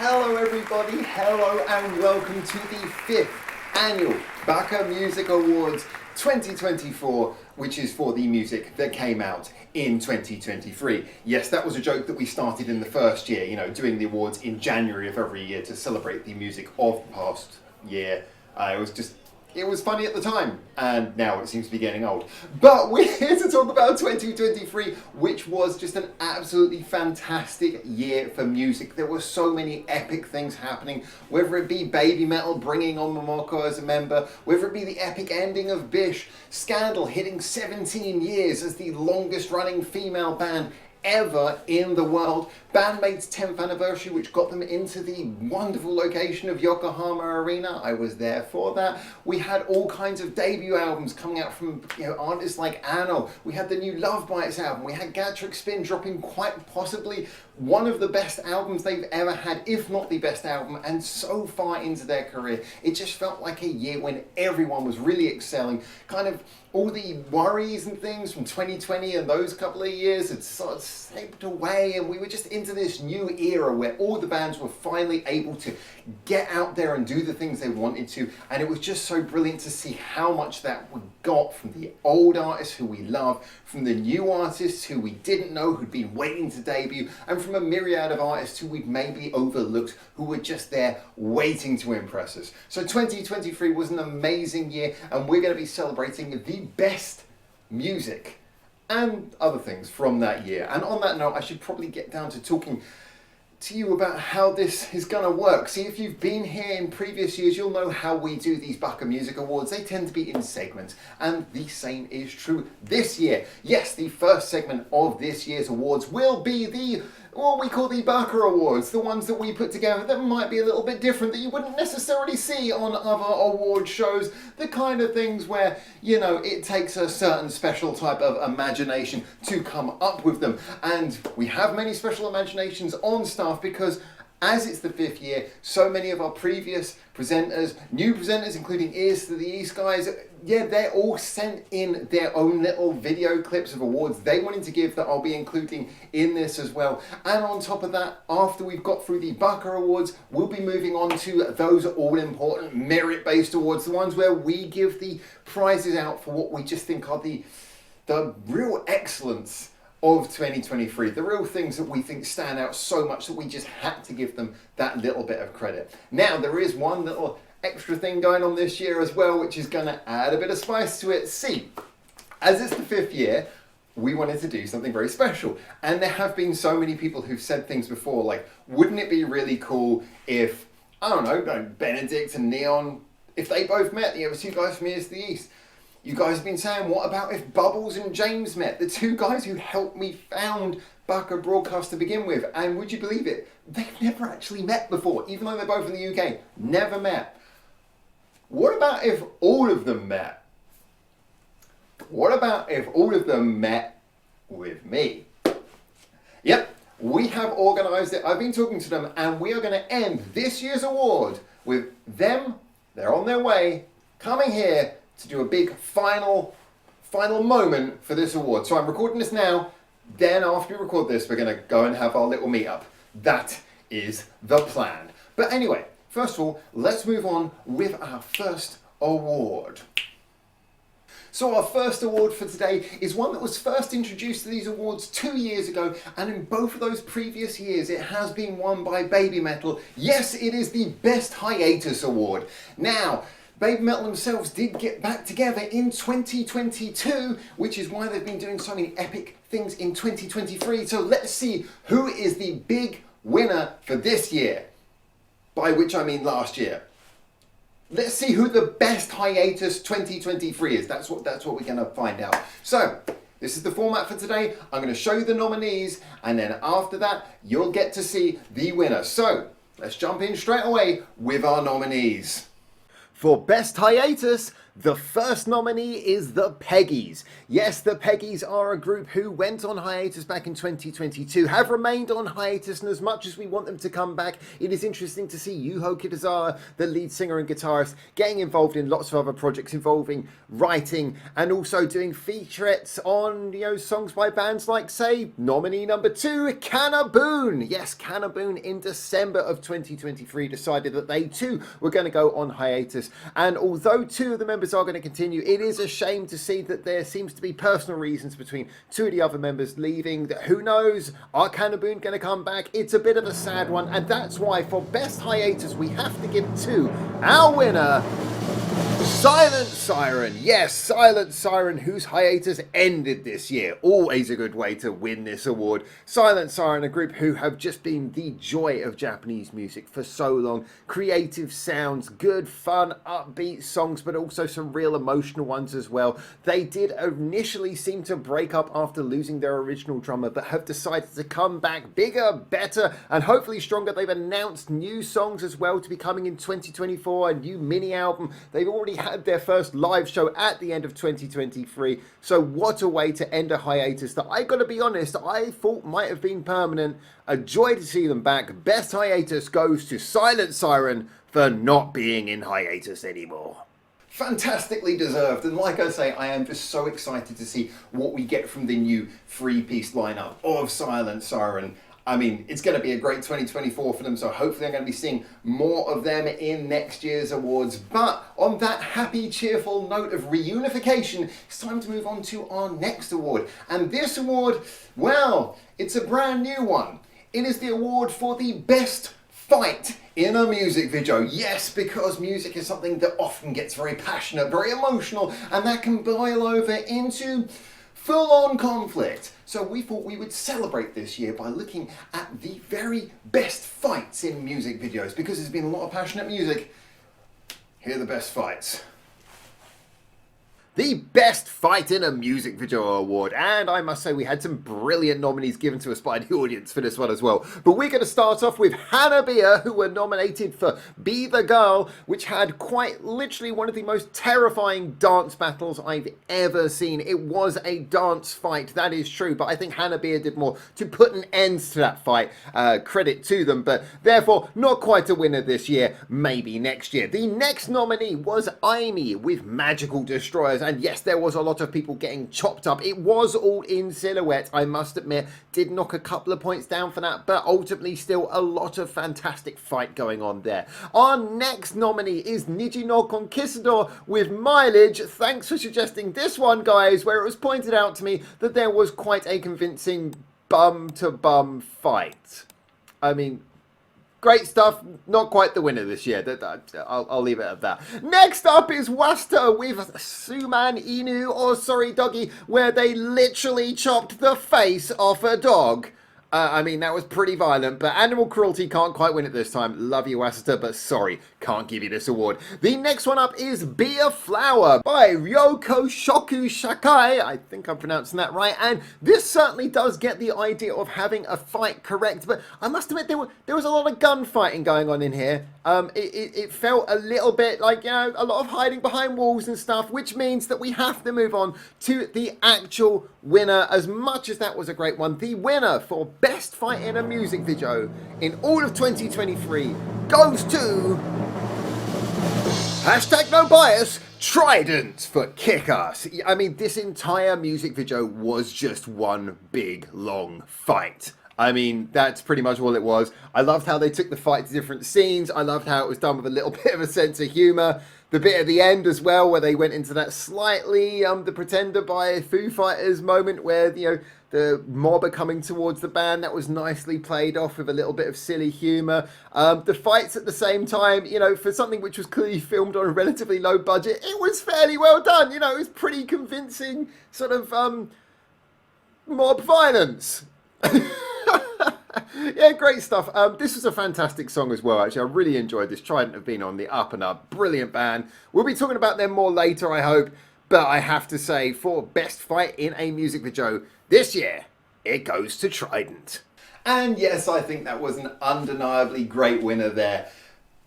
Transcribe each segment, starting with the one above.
Hello everybody, hello and welcome to the 5th annual Baka Music Awards 2024, which is for the music that came out in 2023. Yes, that was a joke that we started in the first year, doing the awards in January of every year to celebrate the music of the past year. It was funny at the time, and now it seems to be getting old. But we're here to talk about 2023, which was just an absolutely fantastic year for music. There were so many epic things happening, whether it be Baby Metal bringing on Momoko as a member, whether it be the epic ending of Bish, Scandal hitting 17 years as the longest running female band ever in the world, Band-Maid's 10th anniversary, which got them into the wonderful location of Yokohama Arena. I was there for that. We had all kinds of debut albums coming out from artists like Anno. We had the new Love Bites album. We had Gatrick Spin dropping quite possibly one of the best albums they've ever had, if not the best album, and so far into their career. It just felt like a year when everyone was really excelling. Kind of all the worries and things from 2020 and those couple of years had sort of slipped away, and we were just into this new era where all the bands were finally able to get out there and do the things they wanted to, and it was just so brilliant to see how much that we got from the old artists who we love, from the new artists who we didn't know who'd been waiting to debut, and from a myriad of artists who we'd maybe overlooked who were just there waiting to impress us. So 2023 was an amazing year, and we're going to be celebrating the best music and other things from that year. And on that note, I should probably get down to talking to you about how this is going to work. See, if you've been here in previous years, you'll know how we do these Baka Music Awards. They tend to be in segments, and the same is true this year. Yes, the first segment of this year's awards will be what we call the Baka Awards, the ones that we put together that might be a little bit different, that you wouldn't necessarily see on other award shows, the kind of things where, it takes a certain special type of imagination to come up with them. And we have many special imaginations on staff because as it's the 5th year, so many of our previous presenters, new presenters, including Ears to the East guys, they're all sent in their own little video clips of awards they wanted to give that I'll be including in this as well. And on top of that, after we've got through the Baka Awards, we'll be moving on to those all-important merit-based awards, the ones where we give the prizes out for what we just think are the real excellence of 2023, the real things that we think stand out so much that we just had to give them that little bit of credit. Now, there is one little extra thing going on this year as well, which is going to add a bit of spice to it. See, as it's the 5th year, we wanted to do something very special. And there have been so many people who've said things before, like, wouldn't it be really cool if, I don't know, Benedict and Neon, if they both met, the two guys from Ears to the East. You guys have been saying, what about if Bubbles and James met? The two guys who helped me found Baka Broadcast to begin with. And would you believe it? They've never actually met before, even though they're both in the UK. Never met. What about if all of them met? What about if all of them met with me? Yep, we have organised it. I've been talking to them, and we are going to end this year's award with them. They're on their way, coming here to do a big final moment for this award. So I'm recording this now, then after we record this, we're going to go and have our little meetup. That is the plan. But anyway, first of all, let's move on with our first award. So our first award for today is one that was first introduced to these awards 2 years ago, and in both of those previous years it has been won by Baby Metal. Yes, it is the Best Hiatus Award. Now, Baby Metal themselves did get back together in 2022, which is why they've been doing so many epic things in 2023. So let's see who is the big winner for this year, by which I mean last year. Let's see who the Best Hiatus 2023 is. That's what we're going to find out. So this is the format for today. I'm going to show you the nominees, and then after that, you'll get to see the winner. So let's jump in straight away with our nominees. For Best Hiatus, The first nominee is the Peggies. Yes, the Peggies are a group who went on hiatus back in 2022, have remained on hiatus, and as much as we want them to come back, it is interesting to see Yuho Kitazawa, the lead singer and guitarist, getting involved in lots of other projects involving writing and also doing featurettes on, songs by bands like, say, nominee number 2, Cannaboon. Yes, Cannaboon in December of 2023 decided that they too were going to go on hiatus, and although two of the members are going to continue, it is a shame to see that there seems to be personal reasons between two of the other members leaving. Who knows? Are Cannaboon going to come back? It's a bit of a sad one, and that's why for best hiatus we have to give to our winner, Silent Siren. Yes, Silent Siren, whose hiatus ended this year. Always a good way to win this award. Silent Siren, a group who have just been the joy of Japanese music for so long. Creative sounds, good, fun, upbeat songs, but also some real emotional ones as well. They did initially seem to break up after losing their original drummer, but have decided to come back bigger, better, and hopefully stronger. They've announced new songs as well to be coming in 2024, a new mini album. They've already had their first live show at the end of 2023. So what a way to end a hiatus that, I gotta be honest, I thought might have been permanent. A joy to see them back. Best hiatus goes to Silent Siren for not being in hiatus anymore. Fantastically deserved, and like I say, I am just so excited to see what we get from the new three-piece lineup of Silent Siren. I mean, it's going to be a great 2024 for them, so hopefully I'm going to be seeing more of them in next year's awards. But on that happy, cheerful note of reunification, it's time to move on to our next award. And this award, well, it's a brand new one. It is the award for the best fight in a music video. Yes, because music is something that often gets very passionate, very emotional, and that can boil over into full-on conflict. So we thought we would celebrate this year by looking at the very best fights in music videos. Because there's been a lot of passionate music, here are the best fights. The Best Fight in a Music Video Award, and I must say we had some brilliant nominees given to us by the audience for this one as well. But we're going to start off with Hanabiya, who were nominated for Be the Girl, which had quite literally one of the most terrifying dance battles I've ever seen. It was a dance fight, that is true, but I think Hanabiya did more to put an end to that fight. Credit to them, but therefore not quite a winner this year, maybe next year. The next nominee was Aimee with Magical Destroyers. And yes, there was a lot of people getting chopped up. It was all in silhouette, I must admit. Did knock a couple of points down for that, but ultimately still a lot of fantastic fight going on there. Our next nominee is Niji no Conquistador with Mileage. Thanks for suggesting this one, guys, where it was pointed out to me that there was quite a convincing bum-to-bum fight. I mean, great stuff, not quite the winner this year. I'll leave it at that. Next up is Wasta with Suman Inu, or Sorry Doggy, where they literally chopped the face off a dog. I mean, that was pretty violent, but animal cruelty can't quite win it this time. Love you, Wasta, but sorry, can't give you this award. The next one up is Be a Flower by Ryoko Shoku Shakai. I think I'm pronouncing that right, and this certainly does get the idea of having a fight correct, but I must admit there was a lot of gunfighting going on in here. It felt a little bit like, a lot of hiding behind walls and stuff, which means that we have to move on to the actual winner. As much as that was a great one, the winner for Best Fight in a Music Video in all of 2023 goes to #NoBias, Trident for Kick-Ass. I mean, this entire music video was just one big, long fight. I mean, that's pretty much all it was. I loved how they took the fight to different scenes. I loved how it was done with a little bit of a sense of humour. The bit at the end as well, where they went into that slightly The Pretender by Foo Fighters moment where, the mob are coming towards the band. That was nicely played off with a little bit of silly humour. The fights at the same time, for something which was clearly filmed on a relatively low budget, it was fairly well done. It was pretty convincing sort of mob violence. Yeah, great stuff. This was a fantastic song as well, actually. I really enjoyed this. Trident have been on the up and up. Brilliant band. We'll be talking about them more later, I hope. But I have to say, for Best Fight in a Music Video this year, it goes to Trident. And yes, I think that was an undeniably great winner there.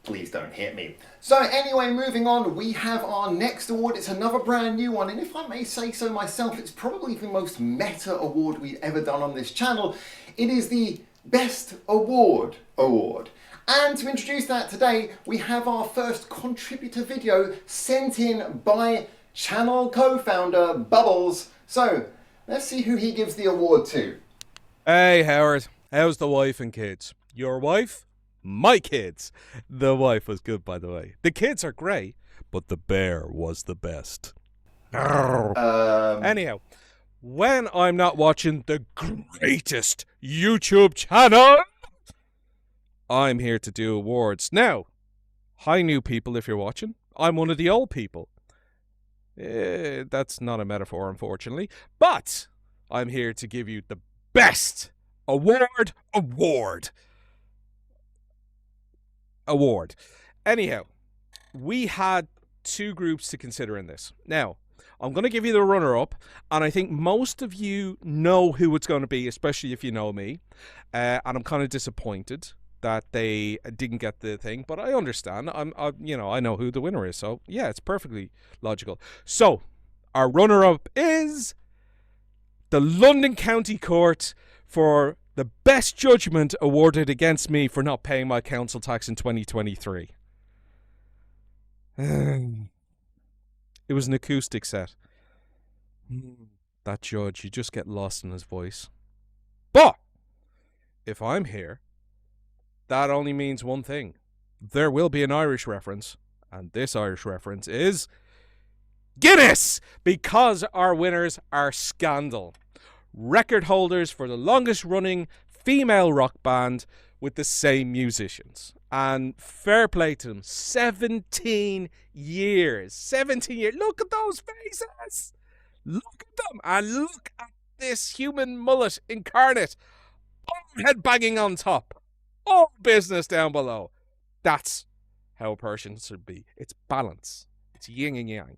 Please don't hit me. So anyway, moving on, we have our next award. It's another brand new one, and if I may say so myself, it's probably the most meta award we've ever done on this channel. It is the Best Award Award. And to introduce that today, we have our first contributor video sent in by channel co-founder Bubbles. So let's see who he gives the award to. Hey Howard, how's the wife and kids? Your wife? My kids. The wife was good, by the way. The kids are great, but the bear was the best. Anyhow, when I'm not watching the greatest YouTube channel, I'm here to do awards. Now, hi new people if you're watching. I'm one of the old people. That's not a metaphor, unfortunately. But I'm here to give you the best award. Anyhow, we had two groups to consider in this. Now, I'm going to give you the runner-up, and I think most of you know who it's going to be, especially if you know me. And I'm kind of disappointed that they didn't get the thing, but I understand. I know who the winner is, so yeah, it's perfectly logical. So, our runner-up is the London County Court for the best judgment awarded against me for not paying my council tax in 2023. It was an acoustic set. That judge, you just get lost in his voice. But if I'm here, that only means one thing. There will be an Irish reference, and this Irish reference is Guinness, because our winners are Scandal, record holders for the longest running female rock band with the same musicians. And fair play to them, 17 years. 17 years. Look at those faces. Look at them. And look at this human mullet incarnate. All head banging on top. All business down below. That's how a person should be. It's balance. It's yin and yang.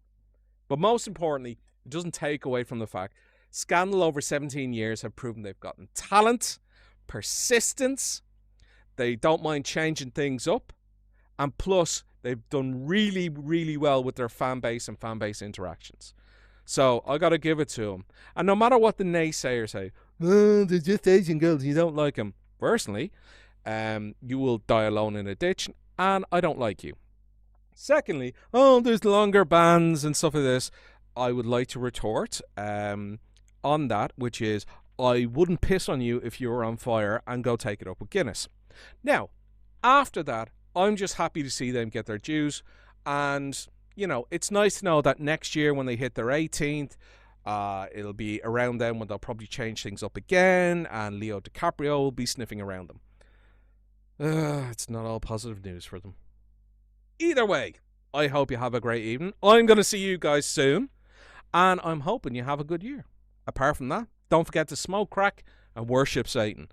But most importantly, it doesn't take away from the fact Scandal over 17 years have proven they've gotten talent, persistence, they don't mind changing things up, and plus they've done really, really well with their fan base and fan base interactions. So I got to give it to them. And no matter what the naysayers say, oh, they're just Asian girls, you don't like them. Personally, you will die alone in a ditch, and I don't like you. Secondly, oh, there's longer bands and stuff like this. I would like to retort on that, which is I wouldn't piss on you if you were on fire and go take it up with Guinness. Now, after that, I'm just happy to see them get their dues. And, you know, it's nice to know that next year when they hit their 18th, it'll be around then when they'll probably change things up again and Leo DiCaprio will be sniffing around them. It's not all positive news for them. Either way, I hope you have a great evening. I'm going to see you guys soon. And I'm hoping you have a good year. Apart from that, don't forget to smoke crack and worship Satan.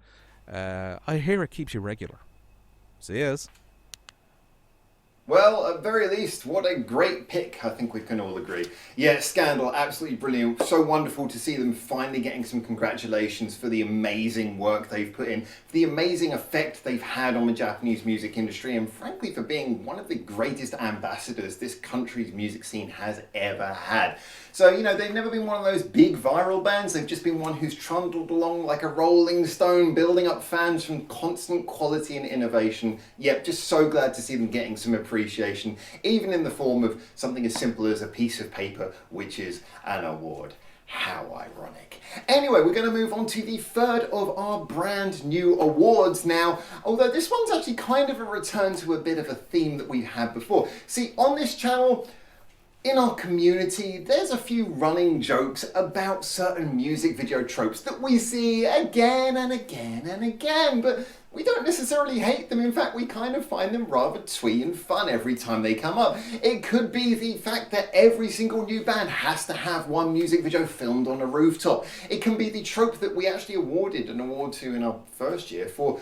I hear it keeps you regular. See yous. Well, at very least, what a great pick, I think we can all agree. Yeah, Scandal, absolutely brilliant. So wonderful to see them finally getting some congratulations for the amazing work they've put in, for the amazing effect they've had on the Japanese music industry, and frankly for being one of the greatest ambassadors this country's music scene has ever had. So, you know, they've never been one of those big viral bands. They've just been one who's trundled along like a rolling stone, building up fans from constant quality and innovation. Yep, just so glad to see them getting some appreciation, even in the form of something as simple as a piece of paper, which is an award. How ironic. Anyway, we're going to move on to the third of our brand new awards now, although this one's actually kind of a return to a bit of a theme that we've had before. See, on this channel, in our community, there's a few running jokes about certain music video tropes that we see again and again and again, but we don't necessarily hate them. In fact, we kind of find them rather twee and fun every time they come up. It could be the fact that every single new band has to have one music video filmed on a rooftop. It can be the trope that we actually awarded an award to in our first year for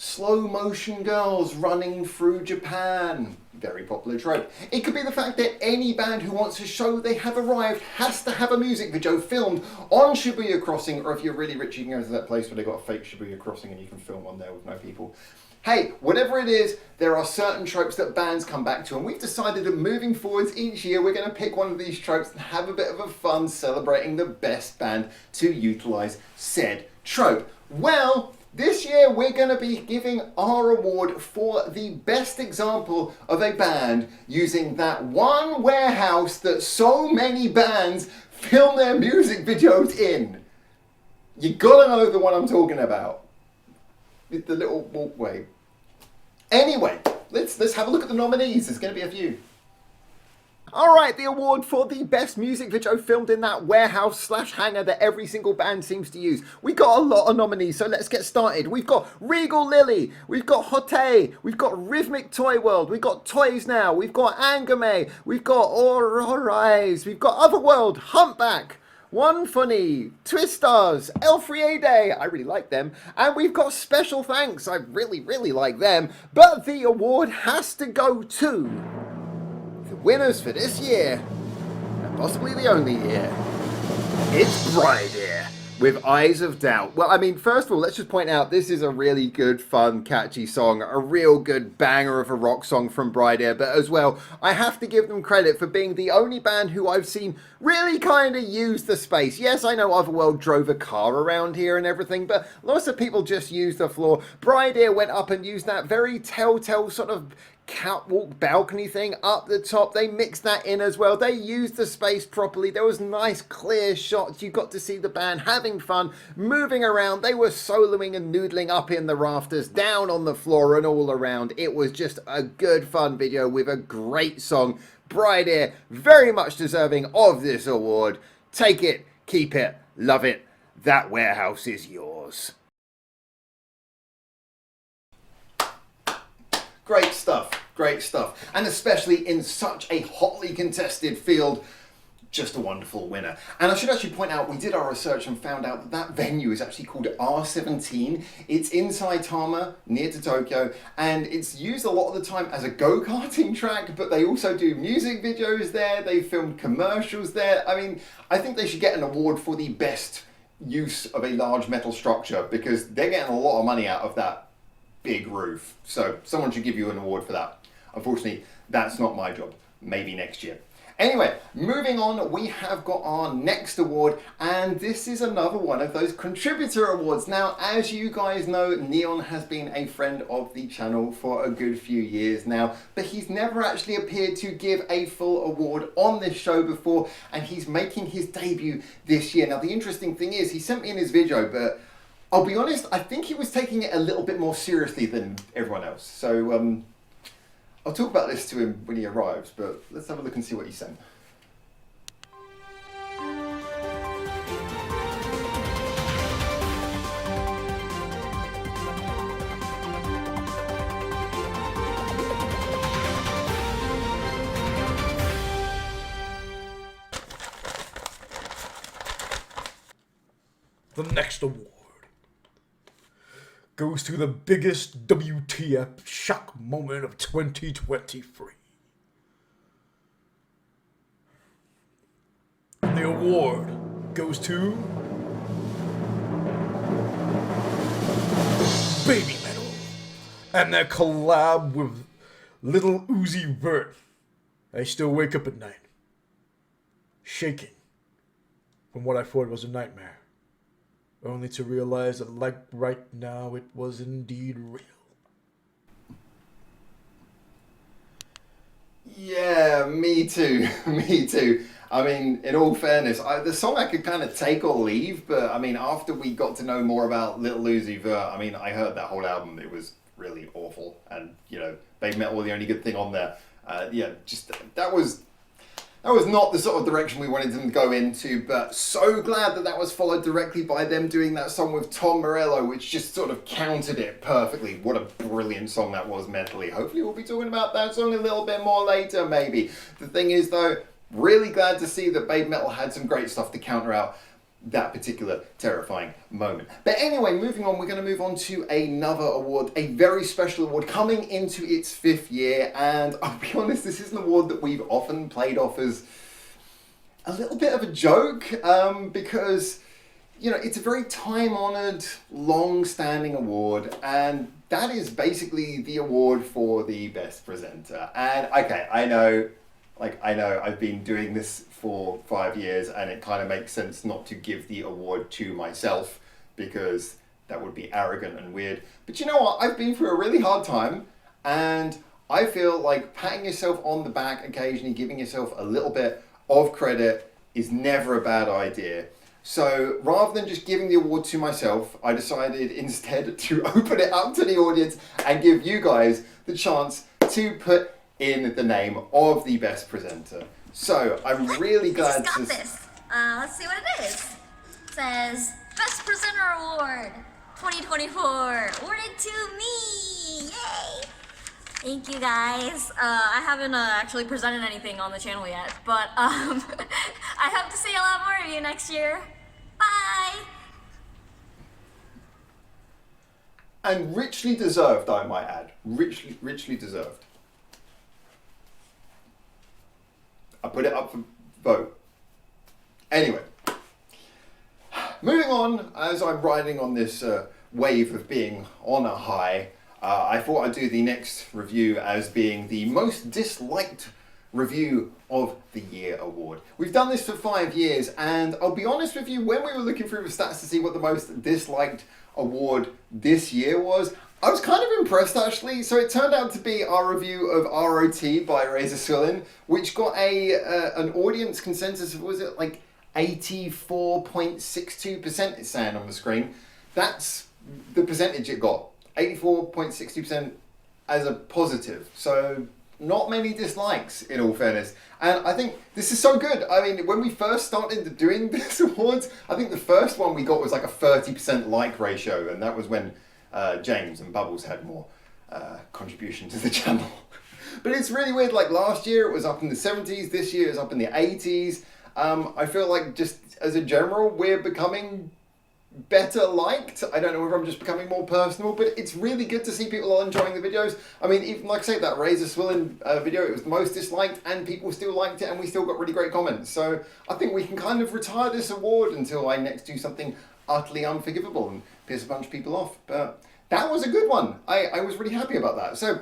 slow motion girls running through Japan. Very popular trope. It could be the fact that any band who wants to show they have arrived has to have a music video filmed on Shibuya Crossing, or if you're really rich, you can go to that place where they've got a fake Shibuya Crossing and you can film on there with no people. Hey, whatever it is, there are certain tropes that bands come back to, and we've decided that moving forwards each year, we're going to pick one of these tropes and have a bit of a fun celebrating the best band to utilise said trope. Well, this year we're going to be giving our award for the best example of a band using that one warehouse that so many bands film their music videos in. You gotta know the one I'm talking about. The little walkway. Anyway, let's have a look at the nominees. There's going to be a few. Alright, the award for the best music video filmed in that warehouse / hangar that every single band seems to use. We got a lot of nominees, so let's get started. We've got Regal Lily, we've got Hotte, we've got Rhythmic Toy World, we've got Toys Now, we've got Angame, we've got Rise, we've got Otherworld, Humpback, One Funny, Twistars, El Friede, I really like them, and we've got Special Thanks, I really like them, but the award has to go to the winners for this year, and possibly the only year. It's Bride Ear with Eyes of Doubt. Well, I mean, first of all, let's just point out this is a really good, fun, catchy song, a real good banger of a rock song from Bride Ear, but as well, I have to give them credit for being the only band who I've seen really kind of use the space. Yes, I know Otherworld drove a car around here and everything, but lots of people just use the floor. Bride Ear went up and used that very telltale sort of catwalk balcony thing up the top. They mixed that in as well. They used the space properly. There was nice clear shots. You got to see the band having fun, moving around. They were soloing and noodling up in the rafters, down on the floor and all around. It was just a good fun video with a great song. Bride Ear, very much deserving of this award. Take it, keep it, love it. That warehouse is yours. Great stuff, great stuff. And especially in such a hotly contested field, just a wonderful winner. And I should actually point out, we did our research and found out that that venue is actually called R17. It's in Saitama, near to Tokyo, and it's used a lot of the time as a go-karting track, but they also do music videos there, they filmed commercials there. I mean, I think they should get an award for the best use of a large metal structure, because they're getting a lot of money out of that big roof. So someone should give you an award for that. Unfortunately, that's not my job. Maybe next year. Anyway, moving on, we have got our next award, and this is another one of those contributor awards. Now, as you guys know, Neon has been a friend of the channel for a good few years now, but he's never actually appeared to give a full award on this show before, and he's making his debut this year. Now, the interesting thing is, he sent me in his video, but I'll be honest, I think he was taking it a little bit more seriously than everyone else. So I'll talk about this to him when he arrives, but let's have a look and see what he sent. The next award goes to the biggest WTF shock moment of 2023. And the award goes to Baby Metal and their collab with Little Uzi Vert. I still wake up at night, shaking from what I thought was a nightmare, only to realize that, like right now, it was indeed real. Yeah, me too. Me too. I mean, in all fairness, the song I could kind of take or leave, but I mean, after we got to know more about Little Uzi Vert, I mean, I heard that whole album, it was really awful, and, you know, Baby Metal were the only good thing on there. Yeah, just, that was not the sort of direction we wanted them to go into, but so glad that that was followed directly by them doing that song with Tom Morello, which just sort of countered it perfectly. What a brilliant song that was mentally. Hopefully we'll be talking about that song a little bit more later, maybe. The thing is, though, really glad to see that Baby Metal had some great stuff to counter out that particular terrifying moment. But anyway, moving on, we're going to move on to another award, a very special award coming into its 5th year. And I'll be honest, this is an award that we've often played off as a little bit of a joke because, you know, it's a very time-honoured, long-standing award, and that is basically the award for the best presenter. And okay, I know I've been doing this for 5 years, and it kind of makes sense not to give the award to myself because that would be arrogant and weird. But you know what? I've been through a really hard time, and I feel like patting yourself on the back occasionally, giving yourself a little bit of credit is never a bad idea. So rather than just giving the award to myself, I decided instead to open it up to the audience and give you guys the chance to put in the name of the best presenter. So I'm really glad to... this. Let's see what it is. It says, Best Presenter Award 2024, awarded to me. Yay! Thank you guys. I haven't actually presented anything on the channel yet, but I hope to see a lot more of you next year. Bye! And richly deserved, I might add. Richly deserved. I put it up for vote. Anyway, moving on, as I'm riding on this wave of being on a high, I thought I'd do the next review as being the most disliked review of the year award. We've done this for 5 years, and I'll be honest with you, when we were looking through the stats to see what the most disliked award this year was, I was kind of impressed actually. So it turned out to be our review of ROT by Razor Swillin, which got an audience consensus of, was it like 84.62% it's saying on the screen. That's the percentage it got. 84.60% as a positive. So not many dislikes in all fairness. And I think this is so good. I mean, when we first started doing this awards, I think the first one we got was like a 30% like ratio. And that was when James and Bubbles had more contribution to the channel. But it's really weird. Like last year it was up in the 70s. This year it's up in the 80s. I feel like just as a general, we're becoming better liked. I don't know whether I'm just becoming more personal, but it's really good to see people are enjoying the videos. I mean, even like I say, that Razor Swillin video, it was the most disliked and people still liked it and we still got really great comments. So I think we can kind of retire this award until I next do something utterly unforgivable and piss a bunch of people off. But that was a good one. I was really happy about that. So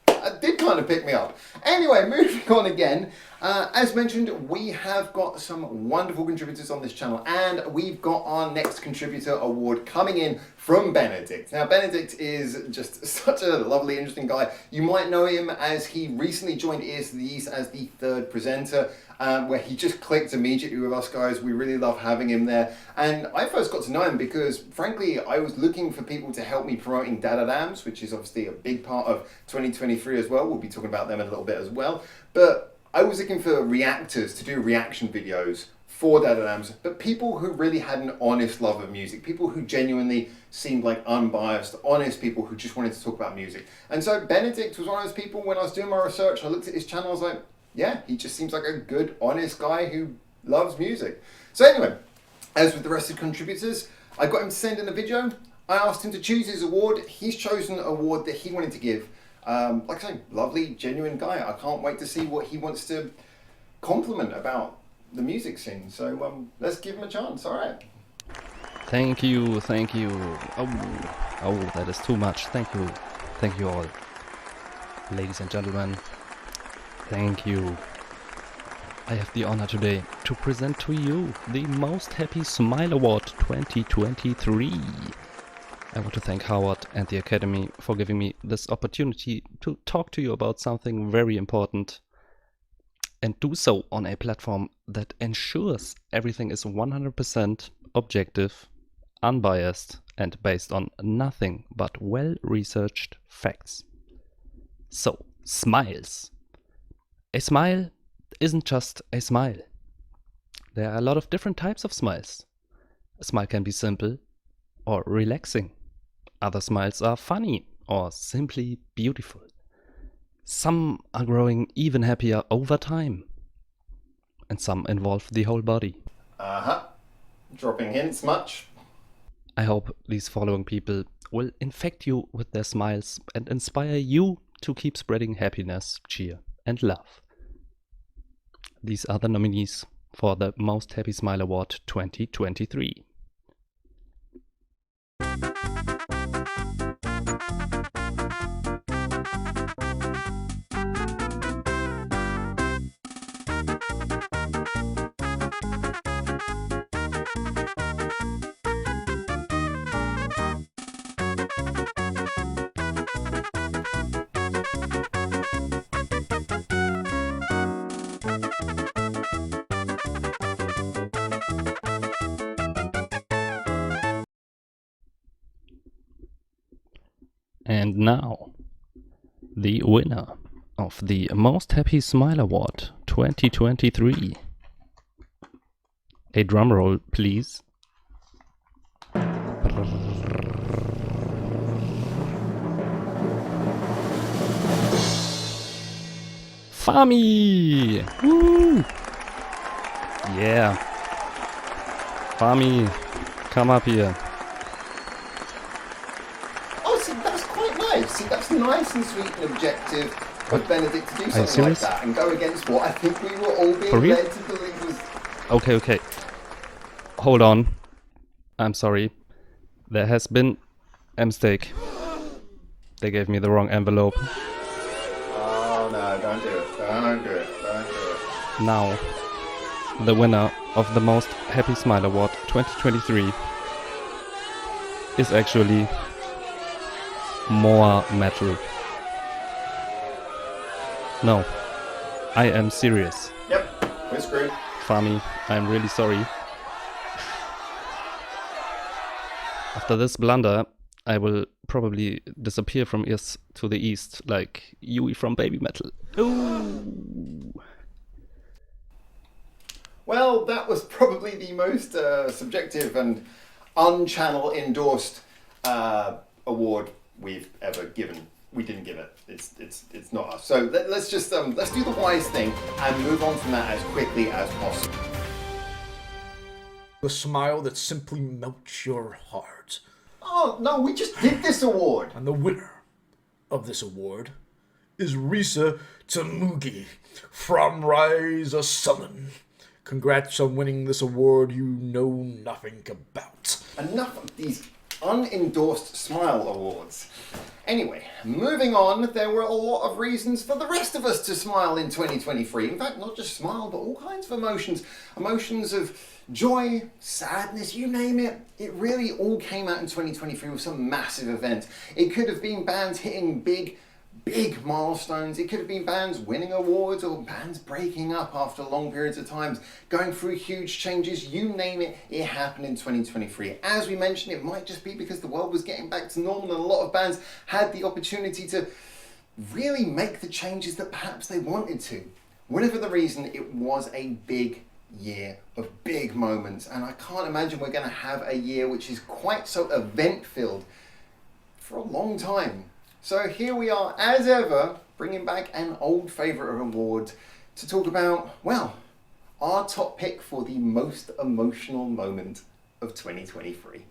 it did kind of pick me up. Anyway, moving on again. As mentioned, we have got some wonderful contributors on this channel, and we've got our next contributor award coming in from Benedict. Now, Benedict is just such a lovely, interesting guy. You might know him as he recently joined Ears to the East as the 3rd presenter, where he just clicked immediately with us guys. We really love having him there. And I first got to know him because, frankly, I was looking for people to help me promoting Dadadams, which is obviously a big part of 2023 as well. We'll be talking about them in a little bit as well. But I was looking for reactors to do reaction videos for Dadadams, but people who really had an honest love of music, people who genuinely seemed like unbiased, honest people who just wanted to talk about music. And so Benedict was one of those people. When I was doing my research, I looked at his channel, I was like, yeah, he just seems like a good, honest guy who loves music. So anyway, as with the rest of the contributors, I got him to send in a video. I asked him to choose his award. He's chosen an award that he wanted to give. Like I say, lovely, genuine guy. I can't wait to see what he wants to compliment about the music scene. So let's give him a chance. All right. Thank you, thank you. Oh, that is too much. Thank you all, ladies and gentlemen. Thank you. I have the honor today to present to you the Most Happy Smile Award 2023. I want to thank Howard and the Academy for giving me this opportunity to talk to you about something very important, and do so on a platform that ensures everything is 100% objective, unbiased, and based on nothing but well-researched facts. So, smiles. A smile isn't just a smile. There are a lot of different types of smiles. A smile can be simple or relaxing. Other smiles are funny or simply beautiful. Some are growing even happier over time. And some involve the whole body. Uh-huh. Dropping hints much? I hope these following people will infect you with their smiles and inspire you to keep spreading happiness, cheer, and love. These are the nominees for the Most Happy Smile Award 2023. And now, the winner of the Most Happy Smile Award 2023. A drum roll, please. Fami! Woo! Yeah. Fami, come up here. Oh, see, that's quite nice. See, that's nice and sweet and objective of Benedict to do you something like serious? that and go against what I think we were all being For real? led to believe was... Okay. Hold on. I'm sorry. There has been a mistake. They gave me the wrong envelope. Oh, no, don't do it. Don't do it. Don't do it. Now, the winner of the Most Happy Smile Award 2023 is actually more metal. No, I am serious. Yep, we're screwed. Fami, I'm really sorry. After this blunder, I will probably disappear from east to the east, like Yui from Baby Metal. Ooh. Well, that was probably the most subjective and unchannel endorsed award we've ever given. We didn't give it. It's not us. So let's just let's do the wise thing and move on from that as quickly as possible. A smile that simply melts your heart. Oh no, we just did this award. And the winner of this award is Risa Tamugi from Rise of Summon. Congrats on winning this award you know nothing about. Enough of these unendorsed smile awards. Anyway, moving on, there were a lot of reasons for the rest of us to smile in 2023. In fact, not just smile, but all kinds of emotions. Emotions of joy, sadness, you name it. It really all came out in 2023 with some massive event. It could have been bands hitting big milestones. It could have been bands winning awards or bands breaking up after long periods of times, going through huge changes, you name it, it happened in 2023. As we mentioned, it might just be because the world was getting back to normal and a lot of bands had the opportunity to really make the changes that perhaps they wanted to. Whatever the reason, it was a big year of big moments, and I can't imagine we're going to have a year which is quite so event-filled for a long time. So here we are, as ever, bringing back an old favourite of awards to talk about, well, our top pick for the most emotional moment of 2023.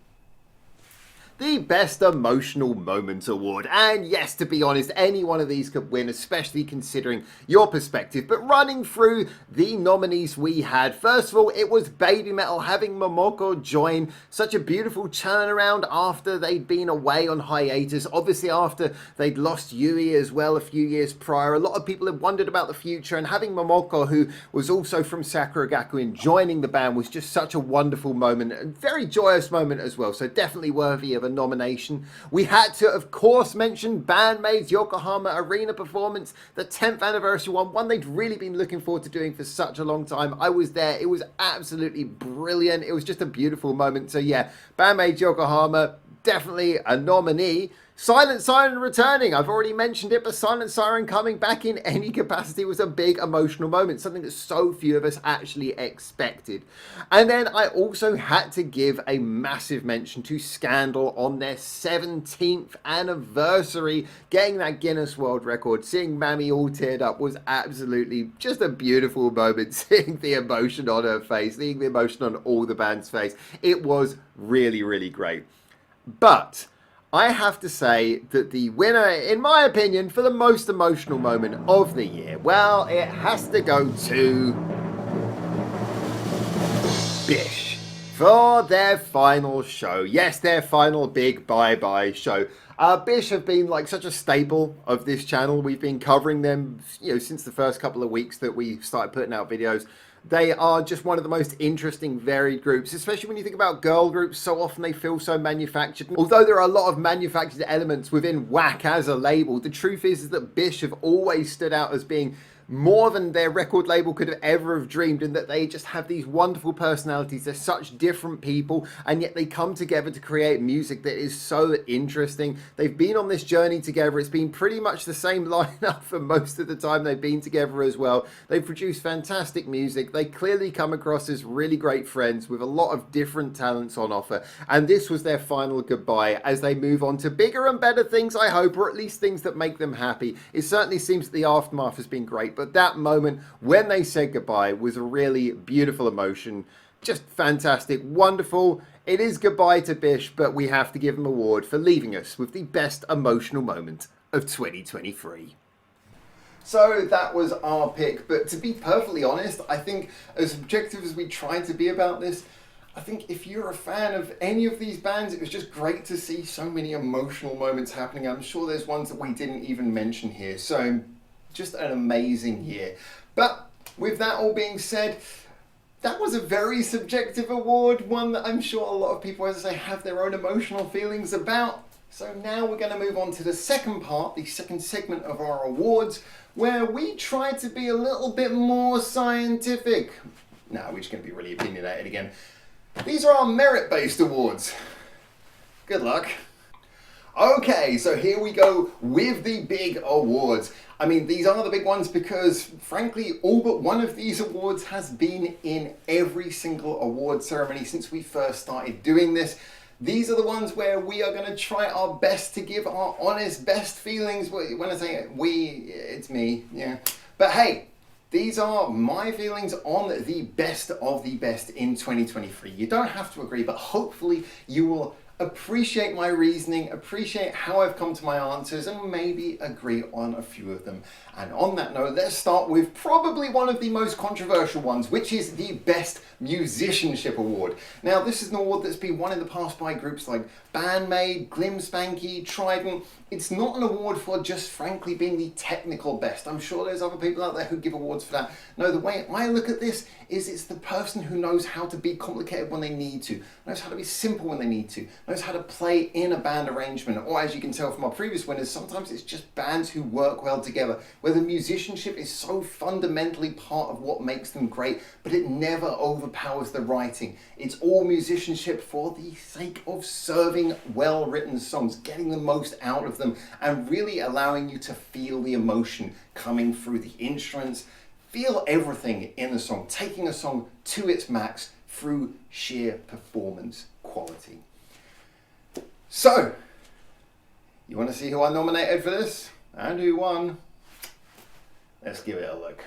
The Best Emotional Moment Award. And yes, to be honest, any one of these could win, especially considering your perspective. But running through the nominees we had, first of all, it was Baby Metal having Momoko join. Such a beautiful turnaround after they'd been away on hiatus. Obviously, after they'd lost Yui as well a few years prior. A lot of people had wondered about the future, and having Momoko, who was also from Sakura Gakuin, joining the band was just such a wonderful moment. A very joyous moment as well. So definitely worthy of a nomination. We had to, of course, mention band-maid's Yokohama Arena performance, the 10th anniversary one they'd really been looking forward to doing for such a long time. I was there. It was absolutely brilliant. It was just a beautiful moment. So yeah, band-maid's Yokohama, definitely a nominee. Silent Siren returning, I've already mentioned it, but Silent Siren coming back in any capacity was a big emotional moment, something that so few of us actually expected. And then I also had to give a massive mention to Scandal on their 17th anniversary, getting that Guinness World Record. Seeing Mammy all teared up was absolutely just a beautiful moment, seeing the emotion on her face, seeing the emotion on all the band's face. It was really, really great. But I have to say that the winner, in my opinion, for the most emotional moment of the year, well, it has to go to Bish for their final show. Yes, their final big bye-bye show. Bish have been like such a staple of this channel. We've been covering them, since the first couple of weeks that we started putting out videos. They are just one of the most interesting, varied groups, especially when you think about girl groups. So often they feel so manufactured. Although there are a lot of manufactured elements within Whack as a label, the truth is that Bish have always stood out as being more than their record label could have ever have dreamed, in that they just have these wonderful personalities. They're such different people, and yet they come together to create music that is so interesting. They've been on this journey together. It's been pretty much the same lineup for most of the time they've been together as well. They've produced fantastic music. They clearly come across as really great friends with a lot of different talents on offer, and this was their final goodbye as they move on to bigger and better things, I hope, or at least things that make them happy. It certainly seems that the aftermath has been great, but that moment when they said goodbye was a really beautiful emotion. Just fantastic, wonderful. It is goodbye to Bish, but we have to give him an award for leaving us with the best emotional moment of 2023. So that was our pick, but to be perfectly honest, I think as objective as we tried to be about this, I think if you're a fan of any of these bands, it was just great to see so many emotional moments happening. I'm sure there's ones that we didn't even mention here. So just an amazing year. But with that all being said, that was a very subjective award, one that I'm sure a lot of people, as I say, have their own emotional feelings about. So now we're going to move on to the second part, the second segment of our awards, where we try to be a little bit more scientific. No, we're just going to be really opinionated again. These are our merit-based awards. Good luck. Okay, so here we go with the big awards. I mean, these are the big ones because, frankly, all but one of these awards has been in every single award ceremony since we first started doing this. These are the ones where we are going to try our best to give our honest, best feelings. When I say we, it's me, yeah. But hey, these are my feelings on the best of the best in 2023. You don't have to agree, but hopefully you will appreciate my reasoning, appreciate how I've come to my answers, and maybe agree on a few of them. And on that note, let's start with probably one of the most controversial ones, which is the Best Musicianship Award. Now, this is an award that's been won in the past by groups like Band-Maid, Glimspanky, Trident. It's not an award for just, frankly, being the technical best. I'm sure there's other people out there who give awards for that. No, the way I look at this is it's the person who knows how to be complicated when they need to, knows how to be simple when they need to, knows how to play in a band arrangement, or as you can tell from our previous winners, sometimes it's just bands who work well together, where the musicianship is so fundamentally part of what makes them great, but it never overpowers the writing. It's all musicianship for the sake of serving well-written songs, getting the most out of them, and really allowing you to feel the emotion coming through the instruments, feel everything in the song, taking a song to its max through sheer performance quality. So, you want to see who I nominated for this? And who won? Let's give it a look.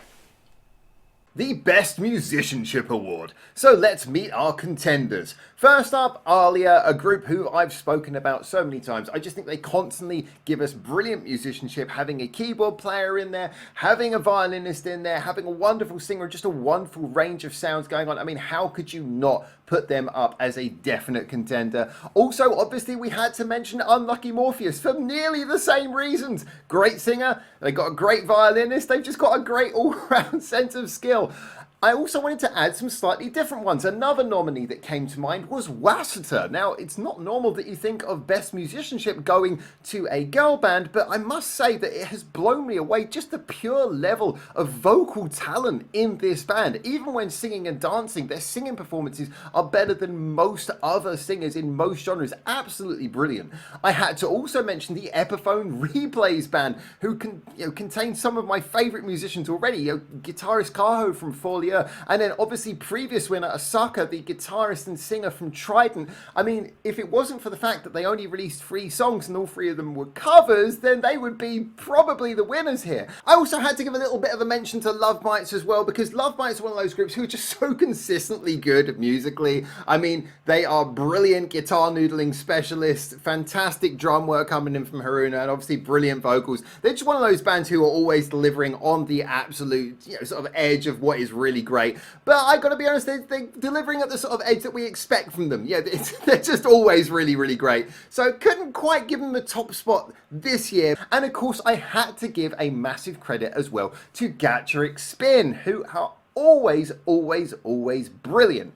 The Best Musicianship Award. So let's meet our contenders. First up, Alia, a group who I've spoken about so many times. I just think they constantly give us brilliant musicianship, having a keyboard player in there, having a violinist in there, having a wonderful singer, just a wonderful range of sounds going on. I mean, how could you not put them up as a definite contender? Also, obviously, we had to mention Unlucky Morpheus for nearly the same reasons. Great singer, they got a great violinist, they've just got a great all-round sense of skill. I also wanted to add some slightly different ones. Another nominee that came to mind was Wasseter. Now, it's not normal that you think of Best Musicianship going to a girl band, but I must say that it has blown me away, just the pure level of vocal talent in this band. Even when singing and dancing, their singing performances are better than most other singers in most genres. Absolutely brilliant. I had to also mention the Epiphone Replays band, who contain some of my favourite musicians already. Guitarist Kaho from Folia, and then obviously previous winner Asaka, the guitarist and singer from Trident. I mean, if it wasn't for the fact that they only released 3 songs and all 3 of them were covers, then they would be probably the winners here. I also had to give a little bit of a mention to Love Bites as well, because Love Bites are one of those groups who are just so consistently good musically. I mean, they are brilliant guitar noodling specialists, fantastic drum work coming in from Haruna, and obviously brilliant vocals. They're just one of those bands who are always delivering on the absolute, sort of edge of what is really great. But I gotta be honest, they're delivering at the sort of edge that we expect from them. Yeah, they're just always really, really great. So couldn't quite give them the top spot this year. And of course, I had to give a massive credit as well to Gatcherick Spin, who are always, always, always brilliant.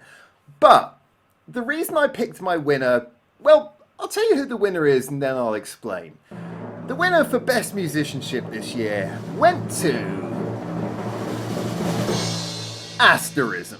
But the reason I picked my winner, well, I'll tell you who the winner is and then I'll explain. The winner for Best Musicianship this year went to Asterism.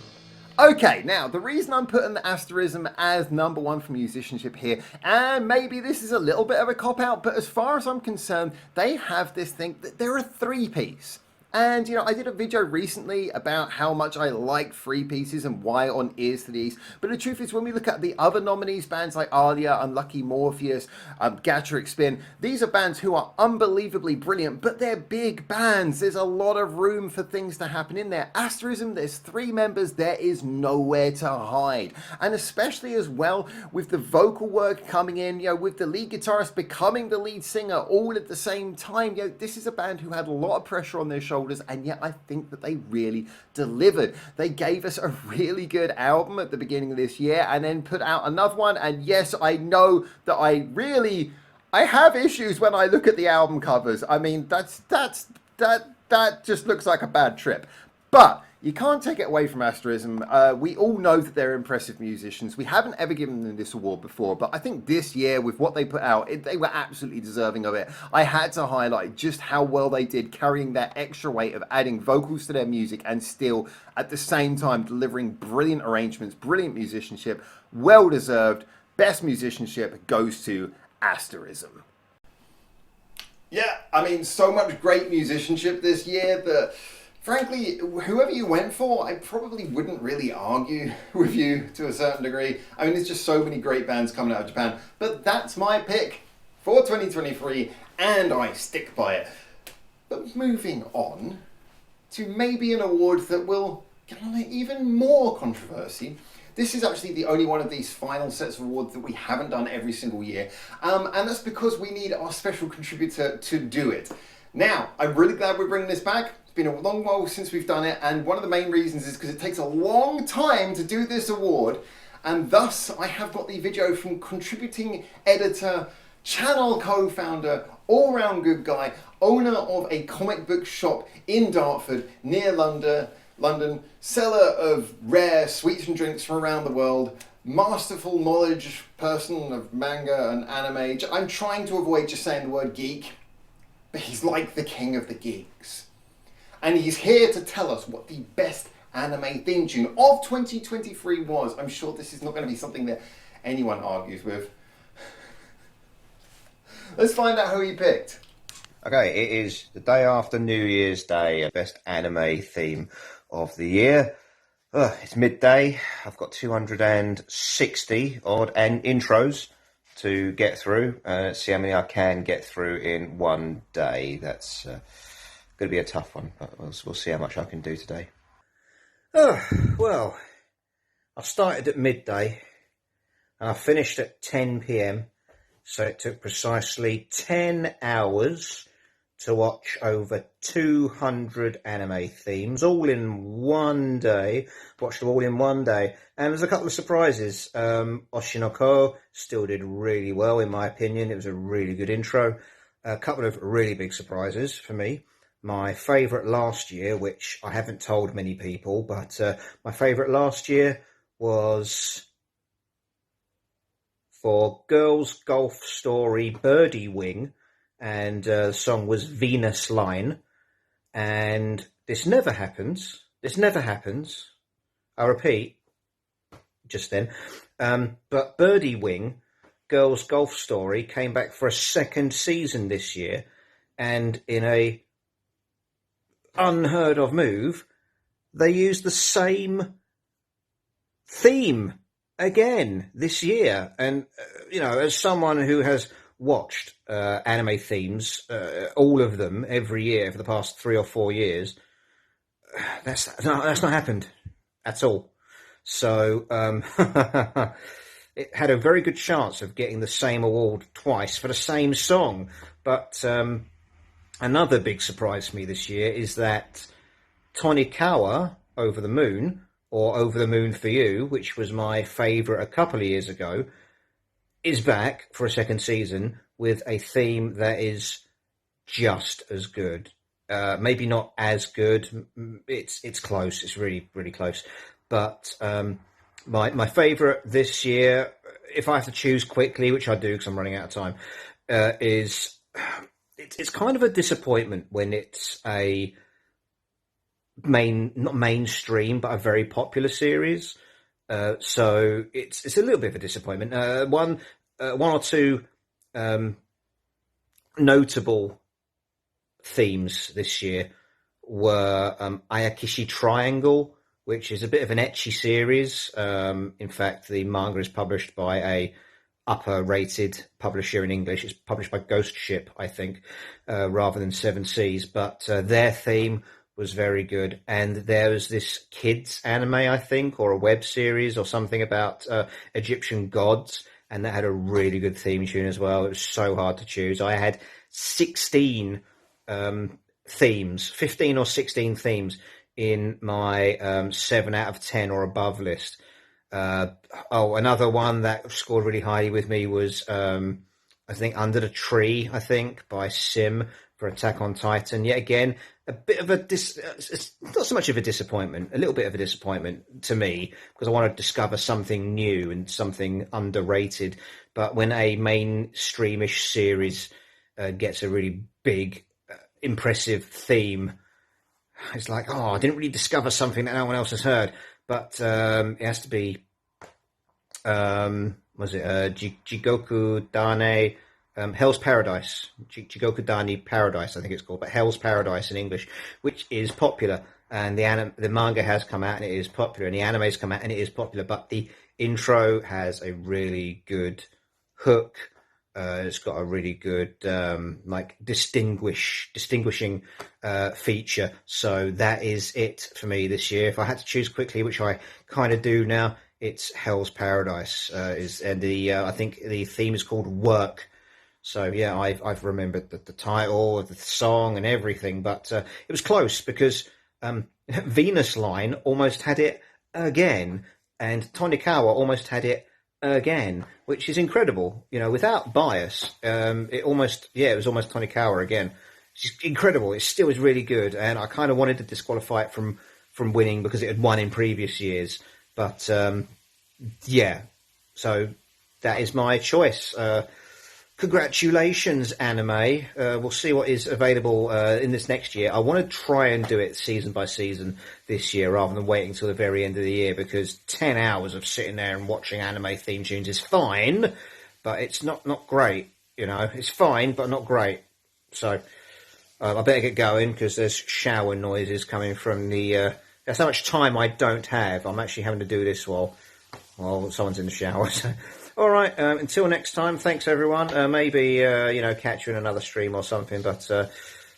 Okay, now the reason I'm putting the Asterism as number 1 for musicianship here, and maybe this is a little bit of a cop-out, but as far as I'm concerned, they have this thing that they're a 3-piece. And, I did a video recently about how much I like 3-pieces and why on Ears to the East. But the truth is, when we look at the other nominees, bands like Alia, Unlucky Morpheus, Gatcherick Spin, these are bands who are unbelievably brilliant, but they're big bands. There's a lot of room for things to happen in there. Asterism, there's 3 members, there is nowhere to hide. And especially as well, with the vocal work coming in, with the lead guitarist becoming the lead singer all at the same time, this is a band who had a lot of pressure on their shoulders, and yet I think that they really delivered. They gave us a really good album at the beginning of this year and then put out another one, and yes, I know that I have issues when I look at the album covers. I mean, that just looks like a bad trip. But you can't take it away from Asterism. We all know that they're impressive musicians. We haven't ever given them this award before, but I think this year, with what they put out, they were absolutely deserving of it. I had to highlight just how well they did, carrying that extra weight of adding vocals to their music and still, at the same time, delivering brilliant arrangements, brilliant musicianship. Well deserved. Best musicianship goes to Asterism. Yeah, I mean, so much great musicianship this year that, frankly, whoever you went for, I probably wouldn't really argue with you to a certain degree. I mean, there's just so many great bands coming out of Japan. But that's my pick for 2023, and I stick by it. But moving on to maybe an award that will get on even more controversy. This is actually the only one of these final sets of awards that we haven't done every single year. And that's because we need our special contributor to do it. Now, I'm really glad we're bringing this back. It's been a long while since we've done it, and one of the main reasons is because it takes a long time to do this award, and thus I have got the video from contributing editor, channel co-founder, all-round good guy, owner of a comic book shop in Dartford near London, seller of rare sweets and drinks from around the world, masterful knowledge person of manga and anime. I'm trying to avoid just saying the word geek, but he's like the king of the geeks. And he's here to tell us what the best anime theme tune of 2023 was. I'm sure this is not going to be something that anyone argues with. Let's find out who he picked. Okay, it is the day after New Year's Day, best anime theme of the year. It's midday. I've got 260 odd intros to get through. Let's see how many I can get through in one day. That's going to be a tough one, but we'll see how much I can do today. Well, I started at midday and I finished at 10 p.m. So it took precisely 10 hours to watch over 200 anime themes, all in one day. Watched them all in one day. And there's a couple of surprises. Oshinoko still did really well, in my opinion. It was a really good intro. A couple of really big surprises for me. my favourite last year, which I haven't told many people, but my favourite last year was for Girls Golf Story Birdie Wing, and the song was Venus Line. And this never happens. I repeat, just then. But Birdie Wing, Girls Golf Story, came back for a second season this year, and in a unheard of move, they used the same theme again this year. And as someone who has watched anime themes, all of them every year for the past 3 or 4 years, that's not happened at all. So it had a very good chance of getting the same award twice for the same song. But another big surprise for me this year is that Tonikawa, Over the Moon, or Over the Moon for You, which was my favourite a couple of years ago, is back for a second season with a theme that is just as good. Maybe not as good. It's close. It's really, really close. But my favourite this year, if I have to choose quickly, which I do because I'm running out of time, is it's kind of a disappointment when it's a not mainstream, but a very popular series. So it's a little bit of a disappointment. One or two notable themes this year were Ayakishi Triangle, which is a bit of an ecchi series. In fact, the manga is published by a upper-rated publisher in English. It's published by Ghost Ship, I think, rather than Seven Seas. But their theme was very good. And there was this kids anime, I think, or a web series or something about Egyptian gods, and that had a really good theme tune as well. It was so hard to choose. I had 16 themes, 15 or 16 themes in my 7 out of 10 or above list. Another one that scored really highly with me was, I think, Under the Tree, by Sim for Attack on Titan. Yet again, a bit of it's not so much of a disappointment, a little bit of a disappointment to me, because I want to discover something new and something underrated. But when a mainstreamish series gets a really big, impressive theme, it's like, I didn't really discover something that no one else has heard. But it has to be, Jigoku Dane, Hell's Paradise, Jigoku Dani Paradise, I think it's called, but Hell's Paradise in English, which is popular. And the manga has come out and it is popular, and the anime's come out and it is popular. But the intro has a really good hook. It's got a really good distinguishing feature. So that is it for me this year. If I had to choose quickly, which I kind of do now, it's Hell's Paradise. I think the theme is called Work. So yeah, I've remembered the title of the song and everything, but it was close because Venus Line almost had it again, and Tonikawa almost had it again, which is incredible. Without bias, it was almost Tonikawa again. It's incredible. It still is really good, and I kind of wanted to disqualify it from winning because it had won in previous years. But so that is my choice. Congratulations, anime. We'll see what is available in this next year. I want to try and do it season by season this year rather than waiting till the very end of the year, because 10 hours of sitting there and watching anime theme tunes is fine, but it's not great. It's fine, but not great. So I better get going because there's shower noises coming from the... that's how much time I don't have. I'm actually having to do this while someone's in the shower. So. All right, until next time, thanks everyone. Maybe, catch you in another stream or something, but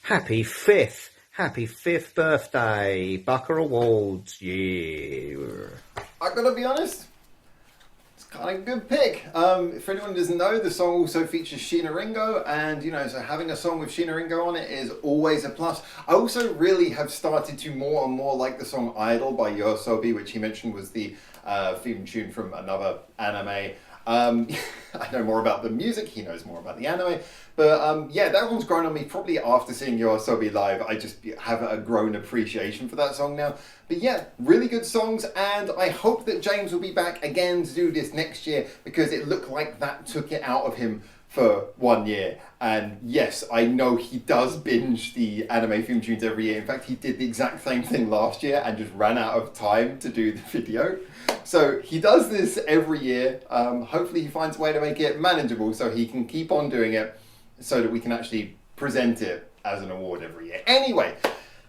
happy 5th birthday, Bucker Awards, yeah. I gotta be honest, it's kind of a good pick. For anyone who doesn't know, the song also features Sheena Ringo, and, so having a song with Sheena Ringo on it is always a plus. I also really have started to more and more like the song Idol by Yoasobi, which he mentioned was the theme tune from another anime. I know more about the music, he knows more about the anime. But yeah, that one's grown on me probably after seeing your Asobi live. I just have a grown appreciation for that song now. But yeah, really good songs, and I hope that James will be back again to do this next year, because it looked like that took it out of him for 1 year. And yes, I know he does binge the anime theme tunes every year. In fact, he did the exact same thing last year and just ran out of time to do the video. So he does this every year. Hopefully he finds a way to make it manageable so he can keep on doing it, so that we can actually present it as an award every year. Anyway,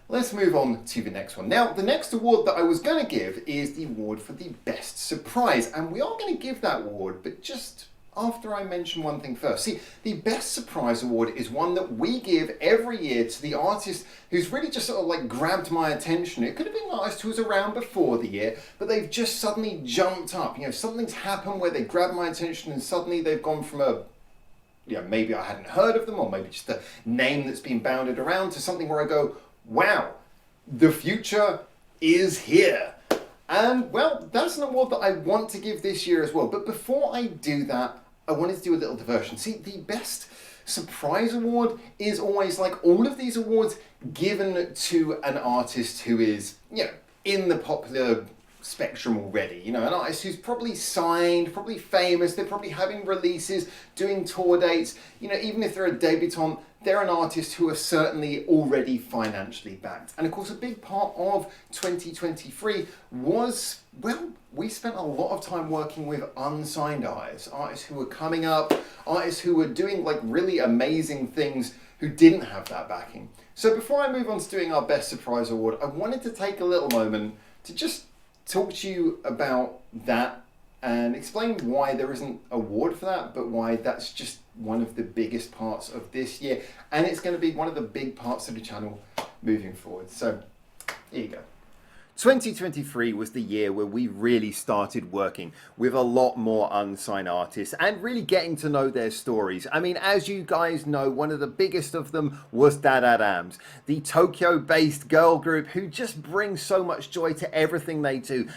let's move on to the next one. Now, the next award that I was going to give is the award for the best surprise. And we are going to give that award, but just after I mention one thing first. See, the Best Surprise Award is one that we give every year to the artist who's really just sort of like grabbed my attention. It could have been an artist who was around before the year, but they've just suddenly jumped up. You know, something's happened where they grabbed my attention and suddenly they've gone from a, you know, maybe I hadn't heard of them, or maybe just a name that's been bounded around, to something where I go, wow, the future is here. And well, that's an award that I want to give this year as well. But before I do that, I wanted to do a little diversion. See, the Best Surprise Award is always, like all of these awards, given to an artist who is, you know, in the popular spectrum already. You know, an artist who's probably signed, probably famous, they're probably having releases, doing tour dates. You know, even if they're a debutante, they're an artist who are certainly already financially backed. And of course, a big part of 2023 was, well, we spent a lot of time working with unsigned artists who were coming up, artists who were doing like really amazing things who didn't have that backing. So before I move on to doing our Best Surprise Award, I wanted to take a little moment to just talk to you about that and explain why there isn't an award for that, but why that's just one of the biggest parts of this year, and it's going to be one of the big parts of the channel moving forward. So here you go. 2023 was the year where we really started working with a lot more unsigned artists and really getting to know their stories. I mean, as you guys know, one of the biggest of them was Dams, the Tokyo-based girl group who just brings so much joy to everything they do.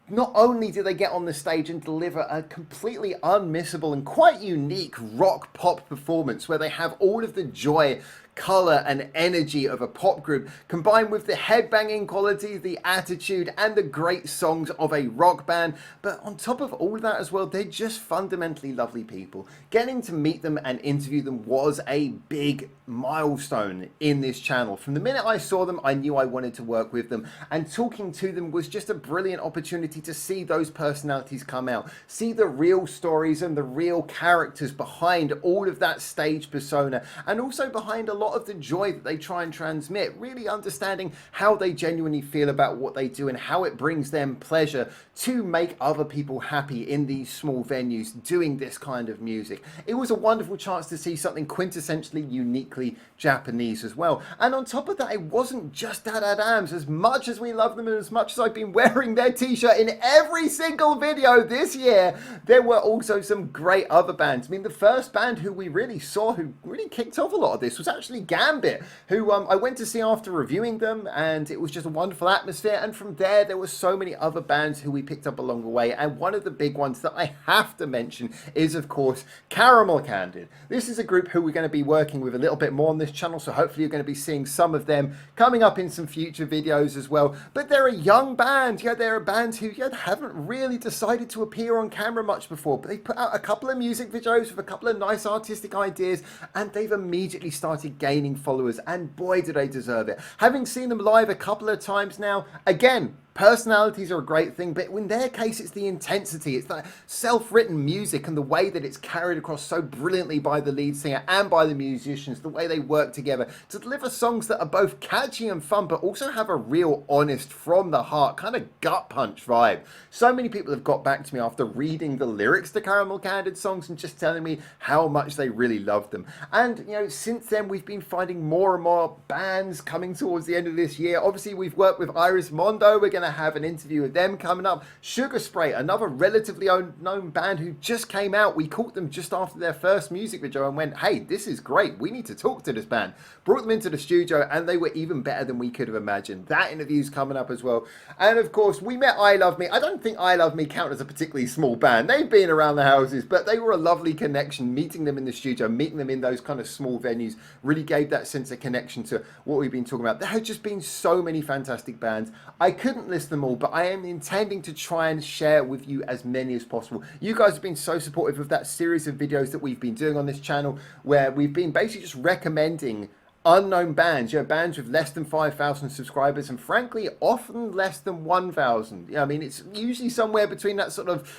Not only do they get on the stage and deliver a completely unmissable and quite unique rock pop performance where they have all of the joy, colour and energy of a pop group combined with the headbanging quality, the attitude and the great songs of a rock band. But on top of all of that as well, they're just fundamentally lovely people. Getting to meet them and interview them was a big milestone in this channel. From the minute I saw them, I knew I wanted to work with them, and talking to them was just a brilliant opportunity to see those personalities come out, see the real stories and the real characters behind all of that stage persona, and also behind a lot of the joy that they try and transmit, really understanding how they genuinely feel about what they do and how it brings them pleasure to make other people happy in these small venues doing this kind of music. It was a wonderful chance to see something quintessentially uniquely Japanese as well. And on top of that, it wasn't just Dams. As much as we love them and as much as I've been wearing their t-shirt in every single video this year, there were also some great other bands. I mean, the first band who we really saw who really kicked off a lot of this was actually Gambit, who I went to see after reviewing them, and it was just a wonderful atmosphere. And from there were so many other bands who we picked up along the way, and one of the big ones that I have to mention is, of course, Caramel Candid. This is a group who we're going to be working with a little bit more on this channel, so hopefully you're going to be seeing some of them coming up in some future videos as well. But they're a young band. Yeah, they're a band who haven't really decided to appear on camera much before, but they put out a couple of music videos with a couple of nice artistic ideas, and they've immediately started gaining followers, and boy do they deserve it. Having seen them live a couple of times now, again, personalities are a great thing, but in their case it's the intensity, it's that self-written music and the way that it's carried across so brilliantly by the lead singer and by the musicians, the way they work together to deliver songs that are both catchy and fun but also have a real honest, from the heart, kind of gut punch vibe. So many people have got back to me after reading the lyrics to Caramel Candid songs and just telling me how much they really love them. And you know, since then we've been finding more and more bands coming towards the end of this year. Obviously we've worked with Iris Mondo, we're going to to have an interview with them coming up. Sugar Spray, another relatively unknown band who just came out. We caught them just after their first music video and went, hey, this is great. We need to talk to this band. Brought them into the studio and they were even better than we could have imagined. That interview's coming up as well. And of course, we met I Love Me. I don't think I Love Me count as a particularly small band. They've been around the houses, but they were a lovely connection. Meeting them in the studio, meeting them in those kind of small venues really gave that sense of connection to what we've been talking about. There have just been so many fantastic bands. I couldn't list them all, but I am intending to try and share with you as many as possible. You guys have been so supportive of that series of videos that we've been doing on this channel, where we've been basically just recommending unknown bands, bands with less than 5,000 subscribers, and frankly, often less than 1,000. I mean, it's usually somewhere between that sort of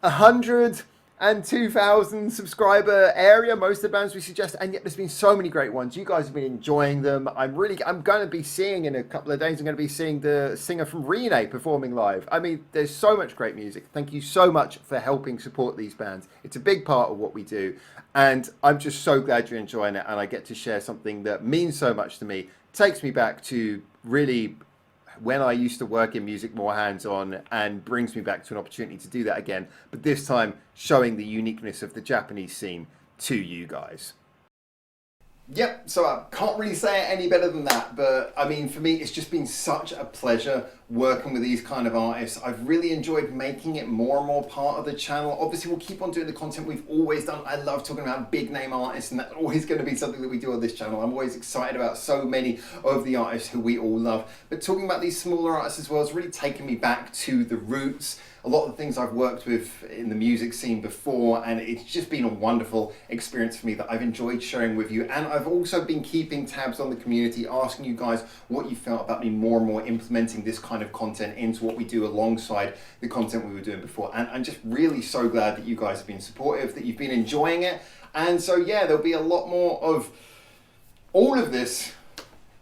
100 and 2,000 subscriber area, most of the bands we suggest, and yet there's been so many great ones. You guys have been enjoying them. I'm going to be seeing in a couple of days, I'm going to be seeing the singer from Rene performing live. I mean, there's so much great music. Thank you so much for helping support these bands. It's a big part of what we do, and I'm just so glad you're enjoying it, and I get to share something that means so much to me. Takes me back to really when I used to work in music more hands-on, and brings me back to an opportunity to do that again, but this time showing the uniqueness of the Japanese scene to you guys. Yep, so I can't really say it any better than that, but I mean, for me, it's just been such a pleasure working with these kind of artists. I've really enjoyed making it more and more part of the channel. Obviously, we'll keep on doing the content we've always done. I love talking about big name artists, and that's always going to be something that we do on this channel. I'm always excited about so many of the artists who we all love, but talking about these smaller artists as well has really taken me back to the roots. A lot of the things I've worked with in the music scene before, and it's just been a wonderful experience for me that I've enjoyed sharing with you. And I've also been keeping tabs on the community, asking you guys what you felt about me more and more implementing this kind of content into what we do alongside the content we were doing before. And I'm just really so glad that you guys have been supportive, that you've been enjoying it. And so yeah, there'll be a lot more of all of this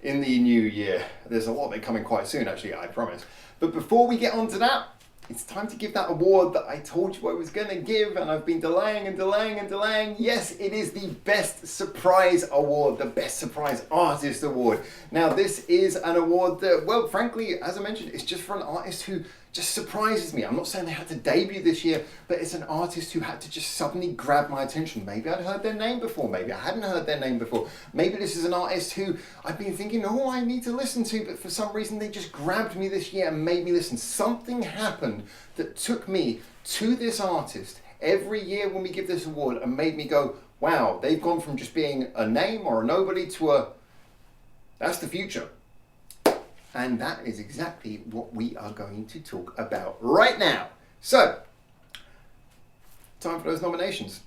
in the new year. There's a lot of it coming quite soon, actually, I promise. But before we get on to that, it's time to give that award that I told you I was going to give, and I've been delaying and delaying and delaying. Yes, it is the Best Surprise Award, the Best Surprise Artist Award. Now, this is an award that, well, frankly, as I mentioned, it's just for an artist who just surprises me. I'm not saying they had to debut this year, but it's an artist who had to just suddenly grab my attention. Maybe I'd heard their name before, maybe I hadn't heard their name before. Maybe this is an artist who I've been thinking, oh, I need to listen to, but for some reason they just grabbed me this year and made me listen. Something happened that took me to this artist every year when we give this award and made me go, wow, they've gone from just being a name or a nobody to a, that's the future. And that is exactly what we are going to talk about right now. So, time for those nominations.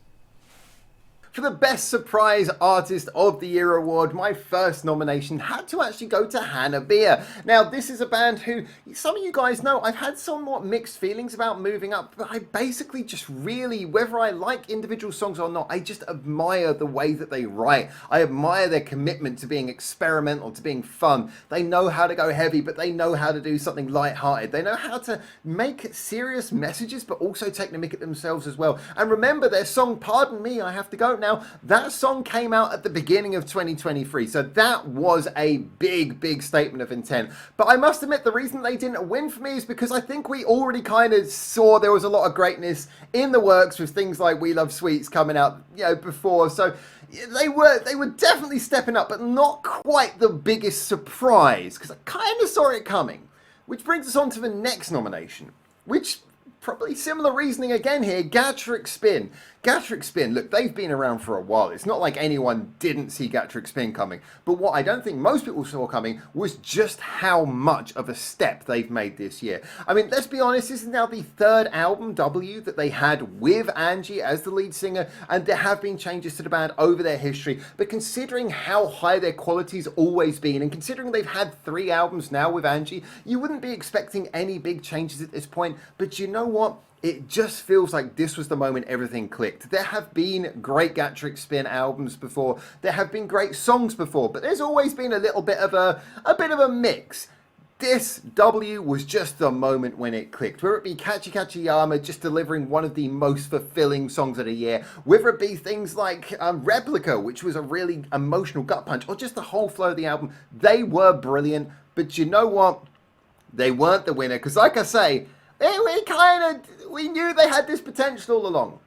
For the Best Surprise Artist of the Year award, my first nomination had to actually go to Hannah Beer. Now, this is a band who, some of you guys know, I've had somewhat mixed feelings about moving up, but I basically just really, whether I like individual songs or not, I just admire the way that they write. I admire their commitment to being experimental, to being fun. They know how to go heavy, but they know how to do something lighthearted. They know how to make serious messages, but also take the mick at themselves as well. And remember, their song, Pardon Me, I Have to Go Now, that song came out at the beginning of 2023, so that was a big statement of intent. But I must admit, the reason they didn't win for me is because I think we already kind of saw there was a lot of greatness in the works with things like We Love Sweets coming out, before. So they were definitely stepping up, but not quite the biggest surprise, because I kind of saw it coming. Which brings us on to the next nomination, which probably similar reasoning again here, Gatrick Spin. Gatrick Spin, look, they've been around for a while. It's not like anyone didn't see Gatrick Spin coming. But what I don't think most people saw coming was just how much of a step they've made this year. I mean, let's be honest, this is now the third album, W, that they had with Angie as the lead singer, and there have been changes to the band over their history. But considering how high their quality's always been, and considering they've had 3 albums now with Angie, you wouldn't be expecting any big changes at this point. But you know what? It just feels like this was the moment everything clicked. There have been great Gatrick Spin albums before. There have been great songs before, but there's always been a little bit of a mix. This W was just the moment when it clicked. Whether it be Kachi Kachi Yama just delivering one of the most fulfilling songs of the year, whether it be things like Replica, which was a really emotional gut punch, or just the whole flow of the album, they were brilliant. But you know what? they weren't the winner. Because like I say, we knew they had this potential all along.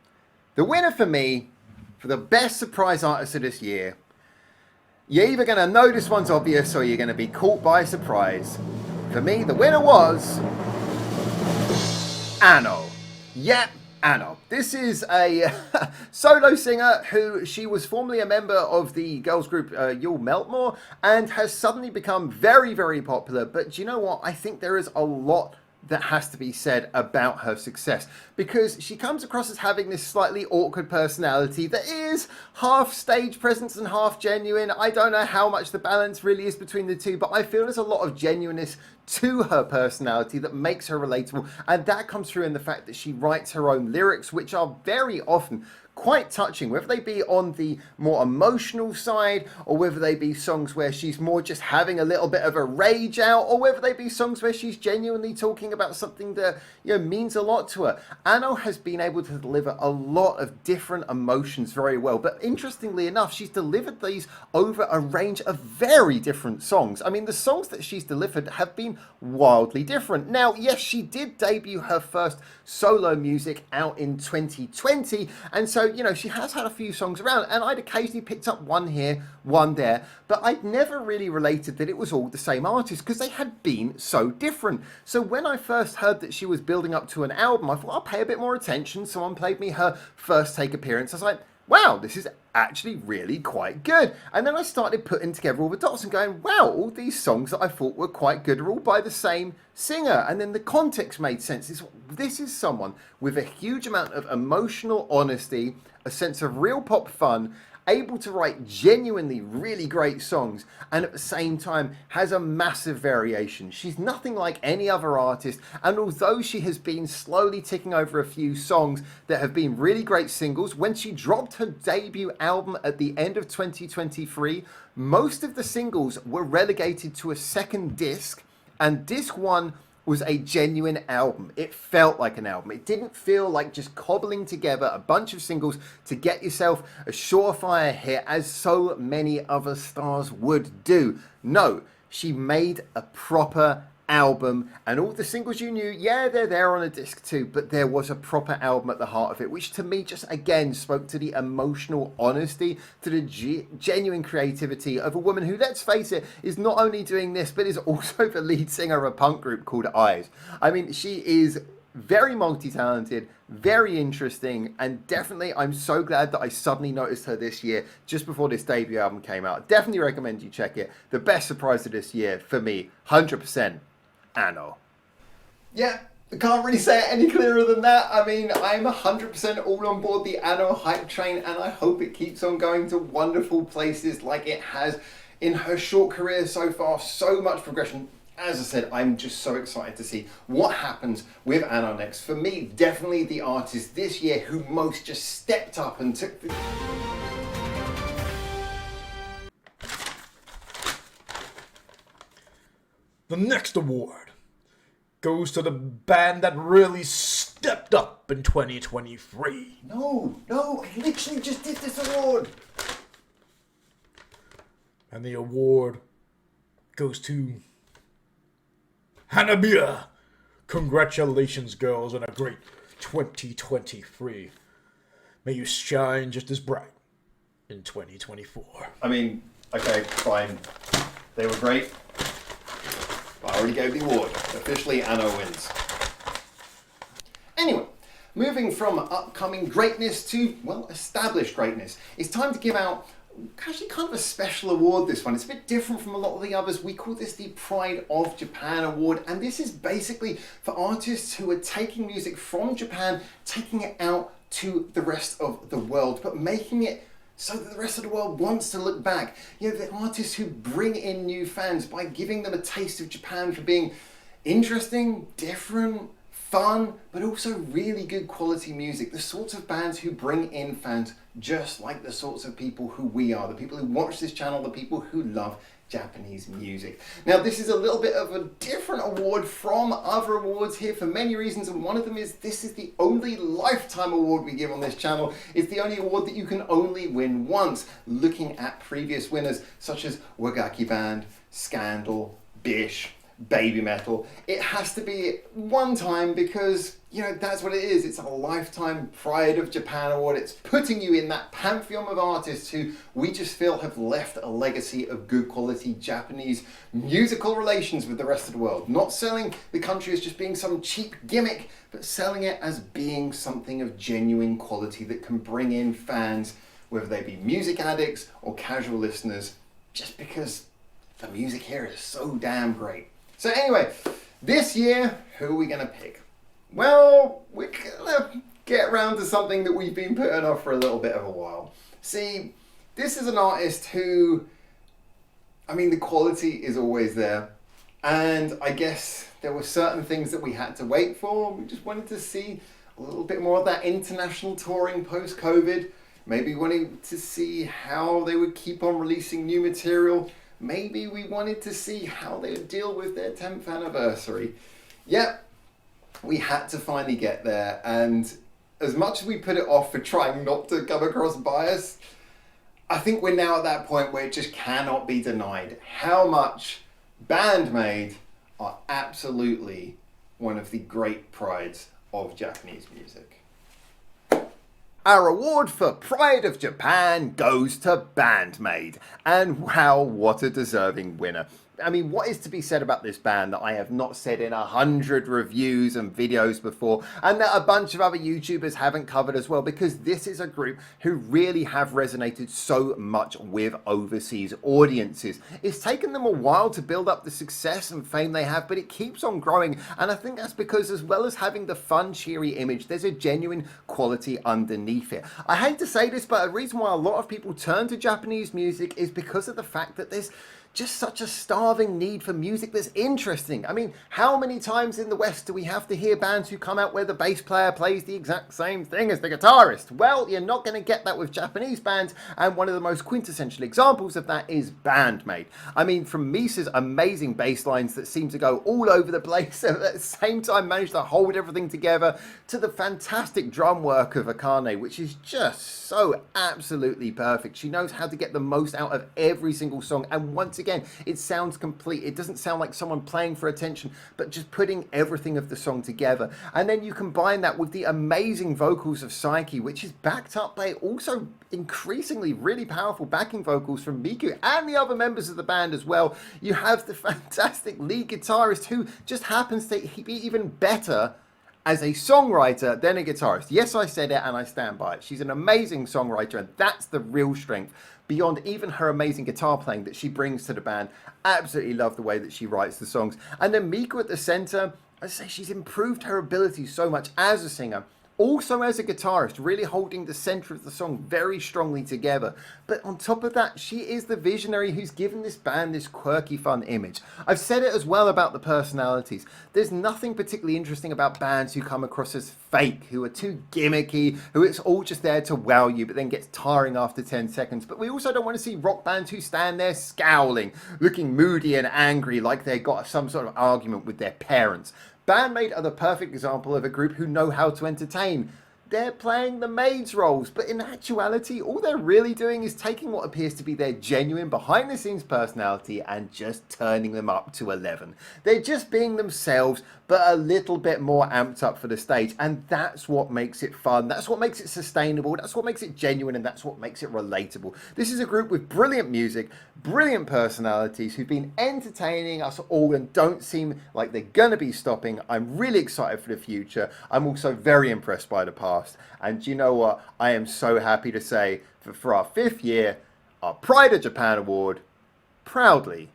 The winner for me, for the best surprise artist of this year, you're either going to know this one's obvious or you're going to be caught by surprise. For me, the winner was Anno. Yep, Anno. This is a solo singer who she was formerly a member of the girls group You'll Meltmore and has suddenly become very, very popular. But do you know what? I think there is a lot that has to be said about her success, because she comes across as having this slightly awkward personality that is half stage presence and half genuine. I don't know how much the balance really is between the two, but I feel there's a lot of genuineness to her personality that makes her relatable, and that comes through in the fact that she writes her own lyrics, which are very often quite touching, whether they be on the more emotional side or whether they be songs where she's more just having a little bit of a rage out, or whether they be songs where she's genuinely talking about something that, you know, means a lot to her. Anno has been able to deliver a lot of different emotions very well, but interestingly enough, she's delivered these over a range of very different songs. I mean, the songs that she's delivered have been wildly different. Now, yes, she did debut her first solo music out in 2020, and so, you know, she has had a few songs around, and I'd occasionally picked up one here, one there, but I'd never really related that it was all the same artist because they had been so different. So when I first heard that she was building up to an album, I thought I'll pay a bit more attention. Someone played me her first take appearance. I was like, wow, this is actually really quite good. And then I started putting together all the dots and going, wow, all these songs that I thought were quite good are all by the same singer. And then the context made sense. This is someone with a huge amount of emotional honesty, a sense of real pop fun, able to write genuinely really great songs, and at the same time has a massive variation. She's nothing like any other artist, and although she has been slowly ticking over a few songs that have been really great singles, when she dropped her debut album at the end of 2023, most of the singles were relegated to a second disc, and disc one was a genuine album. It felt like an album. It didn't feel like just cobbling together a bunch of singles to get yourself a surefire hit as so many other stars would do. No, she made a proper album, and all the singles you knew, yeah, they're there on a disc too, but there was a proper album at the heart of it, which to me just again spoke to the emotional honesty, to the genuine creativity of a woman who, let's face it, is not only doing this but is also the lead singer of a punk group called Eyes. I mean, she is very multi-talented, very interesting, and definitely I'm so glad that I suddenly noticed her this year just before this debut album came out. Definitely recommend you check it. The best surprise of this year for me, 100%. Anno. Yeah, I can't really say it any clearer than that. I mean, I'm 100% all on board the Anno hype train, and I hope it keeps on going to wonderful places like it has in her short career so far. So much progression. As I said, I'm just so excited to see what happens with Anno next. For me, definitely the artist this year who most just stepped up and took the... The next award goes to the band that really stepped up in 2023. No, I literally just did this award. And the award goes to Hannah. Congratulations, girls, on a great 2023. May you shine just as bright in 2024. I mean, okay, fine. They were great. I already gave the award. Officially, Anno wins. Anyway, moving from upcoming greatness to, well, established greatness, it's time to give out actually kind of a special award, this one. It's a bit different from a lot of the others. We call this the Pride of Japan Award, and this is basically for artists who are taking music from Japan, taking it out to the rest of the world, but making it so that the rest of the world wants to look back. You know, the artists who bring in new fans by giving them a taste of Japan for being interesting, different, fun, but also really good quality music. The sorts of bands who bring in fans just like the sorts of people who we are, the people who watch this channel, the people who love Japanese music. Now, this is a little bit of a different award from other awards here for many reasons, and one of them is this is the only lifetime award we give on this channel. It's the only award that you can only win once. Looking at previous winners such as Wagaki Band, Scandal, Bish, baby metal. It has to be one time because, you know, that's what it is. It's a lifetime Pride of Japan award. It's putting you in that pantheon of artists who we just feel have left a legacy of good quality Japanese musical relations with the rest of the world. Not selling the country as just being some cheap gimmick, but selling it as being something of genuine quality that can bring in fans, whether they be music addicts or casual listeners, just because the music here is so damn great. So anyway, this year, who are we going to pick? Well, we're going to get around to something that we've been putting off for a little bit of a while. See, this is an artist who, I mean, the quality is always there. And I guess there were certain things that we had to wait for. We just wanted to see a little bit more of that international touring post-COVID. Maybe wanting to see how they would keep on releasing new material. Maybe we wanted to see how they would deal with their 10th anniversary. Yep, we had to finally get there. And as much as we put it off for trying not to come across bias, I think we're now at that point where it just cannot be denied how much band-maid are absolutely one of the great prides of Japanese music. Our award for Pride of Japan goes to Band-Maid. And wow, what a deserving winner. I mean, what is to be said about this band that I have not said in 100 reviews and videos before, and that a bunch of other YouTubers haven't covered as well, because this is a group who really have resonated so much with overseas audiences. It's taken them a while to build up the success and fame they have, but it keeps on growing, and I think that's because as well as having the fun, cheery image, there's a genuine quality underneath it. I hate to say this, but a reason why a lot of people turn to Japanese music is because of the fact that there's just such a starving need for music that's interesting. I mean, how many times in the West do we have to hear bands who come out where the bass player plays the exact same thing as the guitarist? Well, you're not going to get that with Japanese bands, and one of the most quintessential examples of that is Band-Maid. I mean, from Misa's amazing bass lines that seem to go all over the place, at the same time manage to hold everything together, to the fantastic drum work of Akane, which is just so absolutely perfect. She knows how to get the most out of every single song, and once again, it sounds complete. It doesn't sound like someone playing for attention, but just putting everything of the song together. And then you combine that with the amazing vocals of Psyche, which is backed up by also increasingly really powerful backing vocals from Miku and the other members of the band as well. You have the fantastic lead guitarist who just happens to be even better as a songwriter than a guitarist. Yes, I said it and I stand by it. She's an amazing songwriter, and that's the real strength. Beyond even her amazing guitar playing that she brings to the band, absolutely love the way that she writes the songs. And then Miku at the center, I say she's improved her ability so much as a singer, also as a guitarist, really holding the center of the song very strongly together. But on top of that, she is the visionary who's given this band this quirky, fun image. I've said it as well about the personalities. There's nothing particularly interesting about bands who come across as fake, who are too gimmicky, who it's all just there to wow you, but then gets tiring after 10 seconds. But we also don't want to see rock bands who stand there scowling, looking moody and angry like they got some sort of argument with their parents. Band-Maid are the perfect example of a group who know how to entertain. They're playing the maids' roles, but in actuality, all they're really doing is taking what appears to be their genuine behind-the-scenes personality and just turning them up to 11. They're just being themselves, but a little bit more amped up for the stage, and that's what makes it fun, that's what makes it sustainable, that's what makes it genuine, and that's what makes it relatable. This is a group with brilliant music, brilliant personalities who've been entertaining us all and don't seem like they're gonna be stopping. I'm really excited for the future. I'm also very impressed by the past, and you know what? I am so happy to say for our 5th year, our Pride of Japan award proudly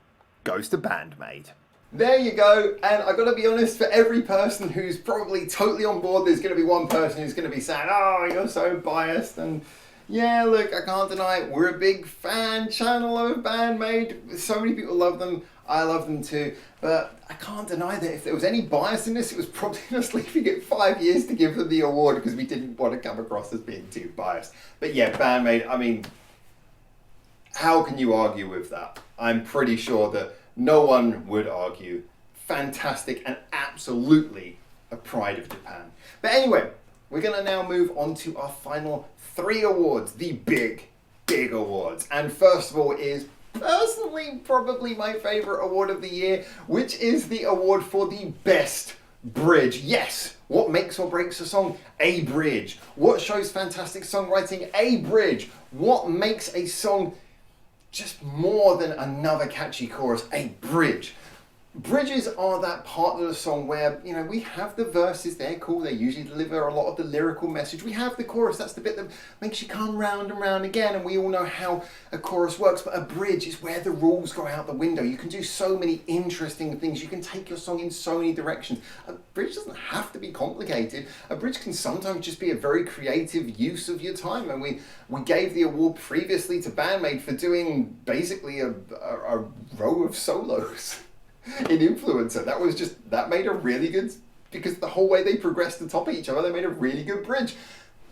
goes to Band-Maid. There you go, and I've got to be honest, for every person who's probably totally on board, there's going to be one person who's going to be saying, oh, you're so biased, and yeah, look, I can't deny it, we're a big fan channel of Band-Maid, so many people love them, I love them too, but I can't deny that if there was any bias in this, it was probably just leaving it 5 years to give them the award because we didn't want to come across as being too biased. But yeah, Band-Maid, I mean, how can you argue with that? I'm pretty sure that no one would argue. Fantastic and absolutely a pride of Japan. But anyway, we're going to now move on to our final 3 awards, the big awards. And first of all is Biggest WTF personally probably my favorite award of the year, which is the award for the best bridge. Yes, what makes or breaks a song? A bridge. What shows fantastic songwriting? A bridge. What makes a song just more than another catchy chorus? A bridge. Bridges are that part of the song where, you know, we have the verses, they're cool, they usually deliver a lot of the lyrical message. We have the chorus, that's the bit that makes you come round and round again, and we all know how a chorus works, but a bridge is where the rules go out the window. You can do so many interesting things, you can take your song in so many directions. A bridge doesn't have to be complicated. A bridge can sometimes just be a very creative use of your time, and we gave the award previously to Band-Maid for doing basically a row of solos in Influencer. That made a really good, because the whole way they progressed to top of each other, they made a really good bridge.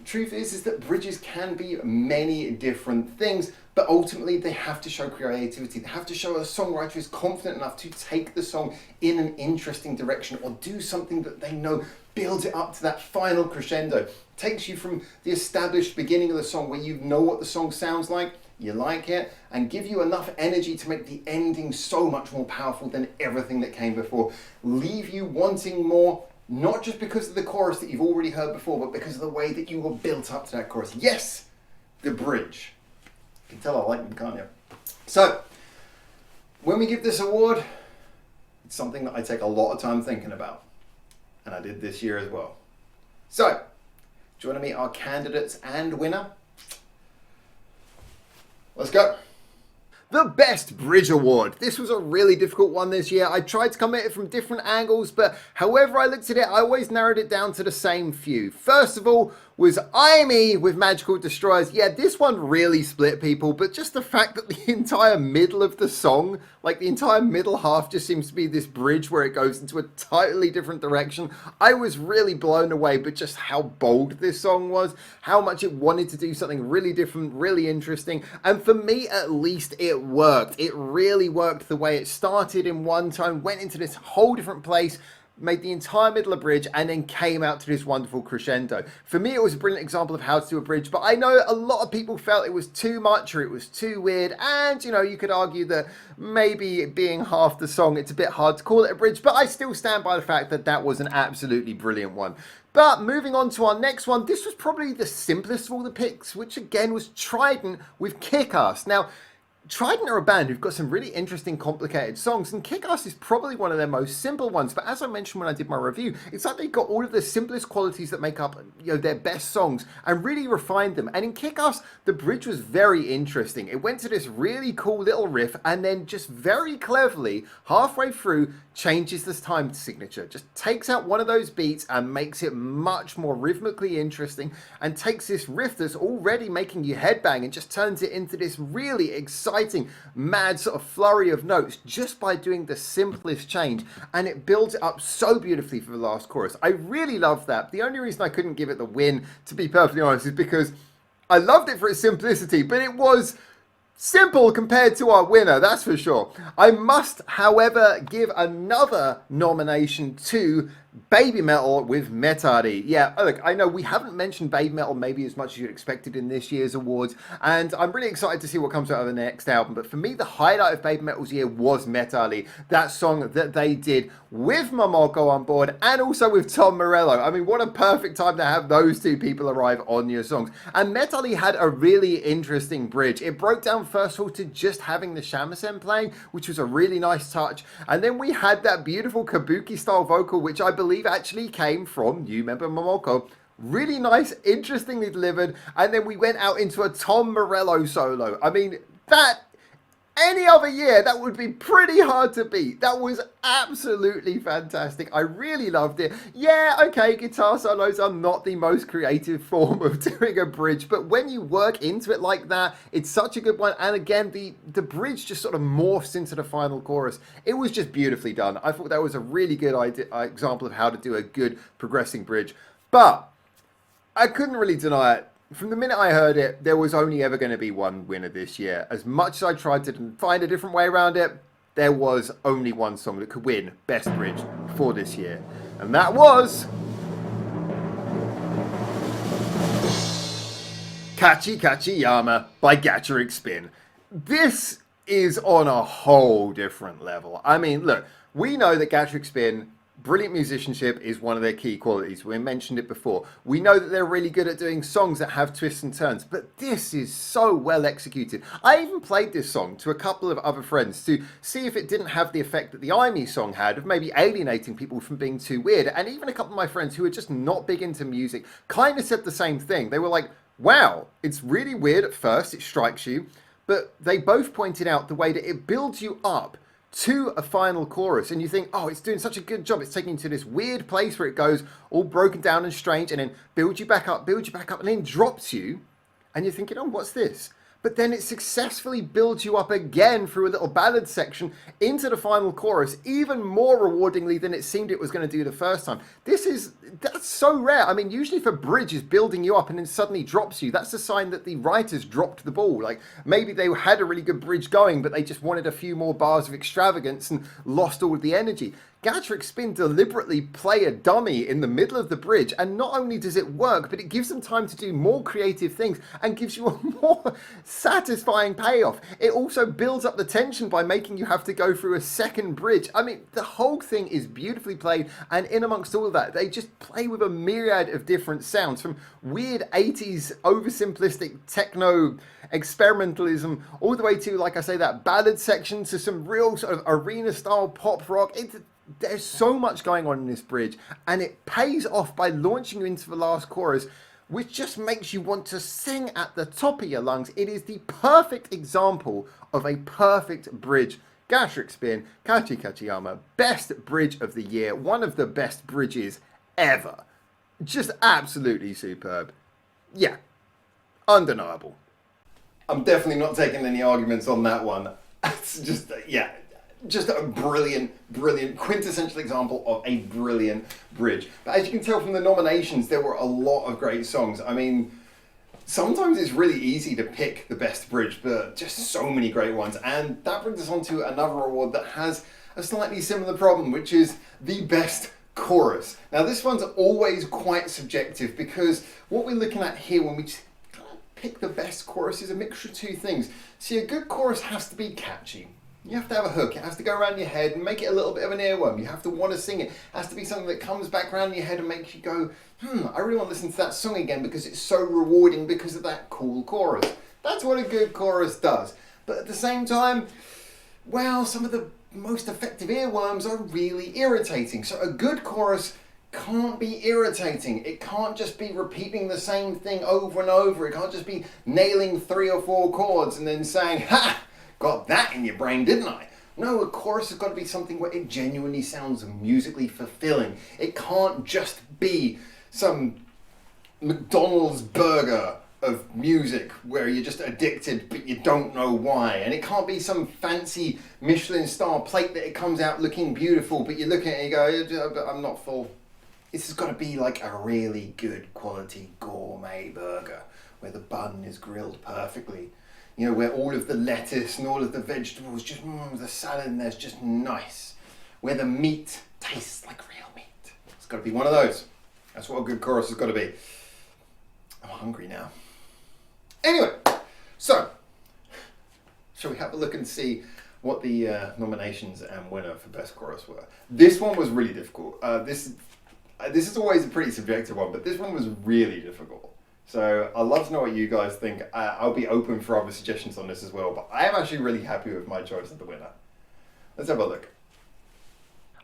Truth is that bridges can be many different things, but ultimately they have to show creativity. They have to show a songwriter is confident enough to take the song in an interesting direction, or do something that they know builds it up to that final crescendo. Takes you from the established beginning of the song where you know what the song sounds like, you like it, and give you enough energy to make the ending so much more powerful than everything that came before. Leave you wanting more, not just because of the chorus that you've already heard before, but because of the way that you were built up to that chorus. Yes, the bridge. You can tell I like them, can't you? So, when we give this award, it's something that I take a lot of time thinking about. And I did this year as well. So, do you want to meet our candidates and winner? Let's go. The Best Bridge Award. This was a really difficult one this year. I tried to come at it from different angles, but however I looked at it, I always narrowed it down to the same few. First of all was IME with Magical Destroyers. Yeah, this one really split people, but just the fact that the entire middle of the song, like the entire middle half, just seems to be this bridge where it goes into a totally different direction. I was really blown away, but just how bold this song was, how much it wanted to do something really different, really interesting, and for me at least it worked. It really worked the way it started in one tone, went into this whole different place, made the entire middle a bridge, and then came out to this wonderful crescendo. For me, it was a brilliant example of how to do a bridge, but I know a lot of people felt it was too much or it was too weird, and, you know, you could argue that maybe being half the song, it's a bit hard to call it a bridge, but I still stand by the fact that that was an absolutely brilliant one. But moving on to our next one, this was probably the simplest of all the picks, which again was Trident with Kick-Ass. Now, Trident are a band who've got some really interesting, complicated songs, and Kick-Ass is probably one of their most simple ones, but as I mentioned when I did my review, it's like they've got all of the simplest qualities that make up, you know, their best songs and really refined them. And in Kick-Ass, the bridge was very interesting. It went to this really cool little riff and then just very cleverly, halfway through, changes this time signature. Just takes out one of those beats and makes it much more rhythmically interesting, and takes this riff that's already making you headbang and just turns it into this really exciting, mad sort of flurry of notes just by doing the simplest change, and it builds it up so beautifully for the last chorus. I really love that. The only reason I couldn't give it the win, to be perfectly honest, is because I loved it for its simplicity, but it was simple compared to our winner, that's for sure. I must, however, give another nomination to Baby Metal with Metadi. Yeah, look, I know we haven't mentioned Baby Metal maybe as much as you'd expected in this year's awards, and I'm really excited to see what comes out of the next album, but for me, the highlight of Baby Metal's year was Metadi, that song that they did with Momoko on board, and also with Tom Morello. I mean, what a perfect time to have those two people arrive on your songs. And Metadi had a really interesting bridge. It broke down first of all to just having the shamisen playing, which was a really nice touch, and then we had that beautiful kabuki style vocal, which I believe actually came from new member Momoko. Really nice, interestingly delivered, and then we went out into a Tom Morello solo. I mean, that, any other year, that would be pretty hard to beat. That was absolutely fantastic. I really loved it. Yeah, okay, guitar solos are not the most creative form of doing a bridge, but when you work into it like that, it's such a good one. And again, the bridge just sort of morphs into the final chorus. It was just beautifully done. I thought that was a really good example of how to do a good progressing bridge. But I couldn't really deny it. From the minute I heard it, there was only ever going to be one winner this year. As much as I tried to find a different way around it, there was only one song that could win Best Bridge for this year. And that was Kachi Kachi Yama by Gatcherick Spin. This is on a whole different level. I mean, look, we know that Gatrick Spin, brilliant musicianship, is one of their key qualities. We mentioned it before. We know that they're really good at doing songs that have twists and turns, but this is so well executed. I even played this song to a couple of other friends to see if it didn't have the effect that the IME song had of maybe alienating people from being too weird. And even a couple of my friends who are just not big into music kind of said the same thing. They were like, wow, it's really weird at first, it strikes you, but they both pointed out the way that it builds you up to a final chorus, and you think, oh, it's doing such a good job. It's taking you to this weird place where it goes all broken down and strange, and then builds you back up, and then drops you, and you're thinking, oh, what's this? But then it successfully builds you up again through a little ballad section into the final chorus, even more rewardingly than it seemed it was going to do the first time. That's so rare. I mean, usually if a bridge is building you up and then suddenly drops you, that's a sign that the writers dropped the ball. Like, maybe they had a really good bridge going, but they just wanted a few more bars of extravagance and lost all of the energy. Gatrick Spin deliberately play a dummy in the middle of the bridge, and not only does it work, but it gives them time to do more creative things and gives you a more satisfying payoff. It also builds up the tension by making you have to go through a second bridge. I mean, the whole thing is beautifully played, and in amongst all of that, they just play with a myriad of different sounds, from weird 80s oversimplistic techno experimentalism all the way to, like I say, that ballad section, to some real sort of arena style pop rock. There's so much going on in this bridge, and it pays off by launching you into the last chorus, which just makes you want to sing at the top of your lungs. It is the perfect example of a perfect bridge. Gatrick Spin, Kachi Kachiyama, best bridge of the year, one of the best bridges ever. Just absolutely superb. Yeah, undeniable. I'm definitely not taking any arguments on that one. It's just, yeah, just a brilliant, quintessential example of a brilliant bridge. But as you can tell from the nominations, there were a lot of great songs. I mean, sometimes it's really easy to pick the best bridge, but just so many great ones. And that brings us on to another award that has a slightly similar problem, which is the best chorus. Now, this one's always quite subjective, because what we're looking at here when we pick the best chorus is a mixture of two things. See, a good chorus has to be catchy. You have to have a hook. It has to go around your head and make it a little bit of an earworm. You have to want to sing it. It has to be something that comes back around your head and makes you go, I really want to listen to that song again because it's so rewarding because of that cool chorus. That's what a good chorus does. But at the same time, well, some of the most effective earworms are really irritating. So a good chorus can't be irritating. It can't just be repeating the same thing over and over. It can't just be nailing 3 or 4 chords and then saying, ha! Got that in your brain, didn't I? No, a chorus has got to be something where it genuinely sounds musically fulfilling. It can't just be some McDonald's burger of music where you're just addicted but you don't know why. And it can't be some fancy Michelin star plate that it comes out looking beautiful but you look at it and you go, I'm not full. This has got to be like a really good quality gourmet burger where the bun is grilled perfectly. You know, where all of the lettuce and all of the vegetables, just the salad in there's just nice. Where the meat tastes like real meat. It's got to be one of those. That's what a good chorus has got to be. I'm hungry now. Anyway, so, shall we have a look and see what the nominations and winner for best chorus were? This one was really difficult. This is always a pretty subjective one, but this one was really difficult. So I'd love to know what you guys think. I'll be open for other suggestions on this as well, but I am actually really happy with my choice of the winner. Let's have a look.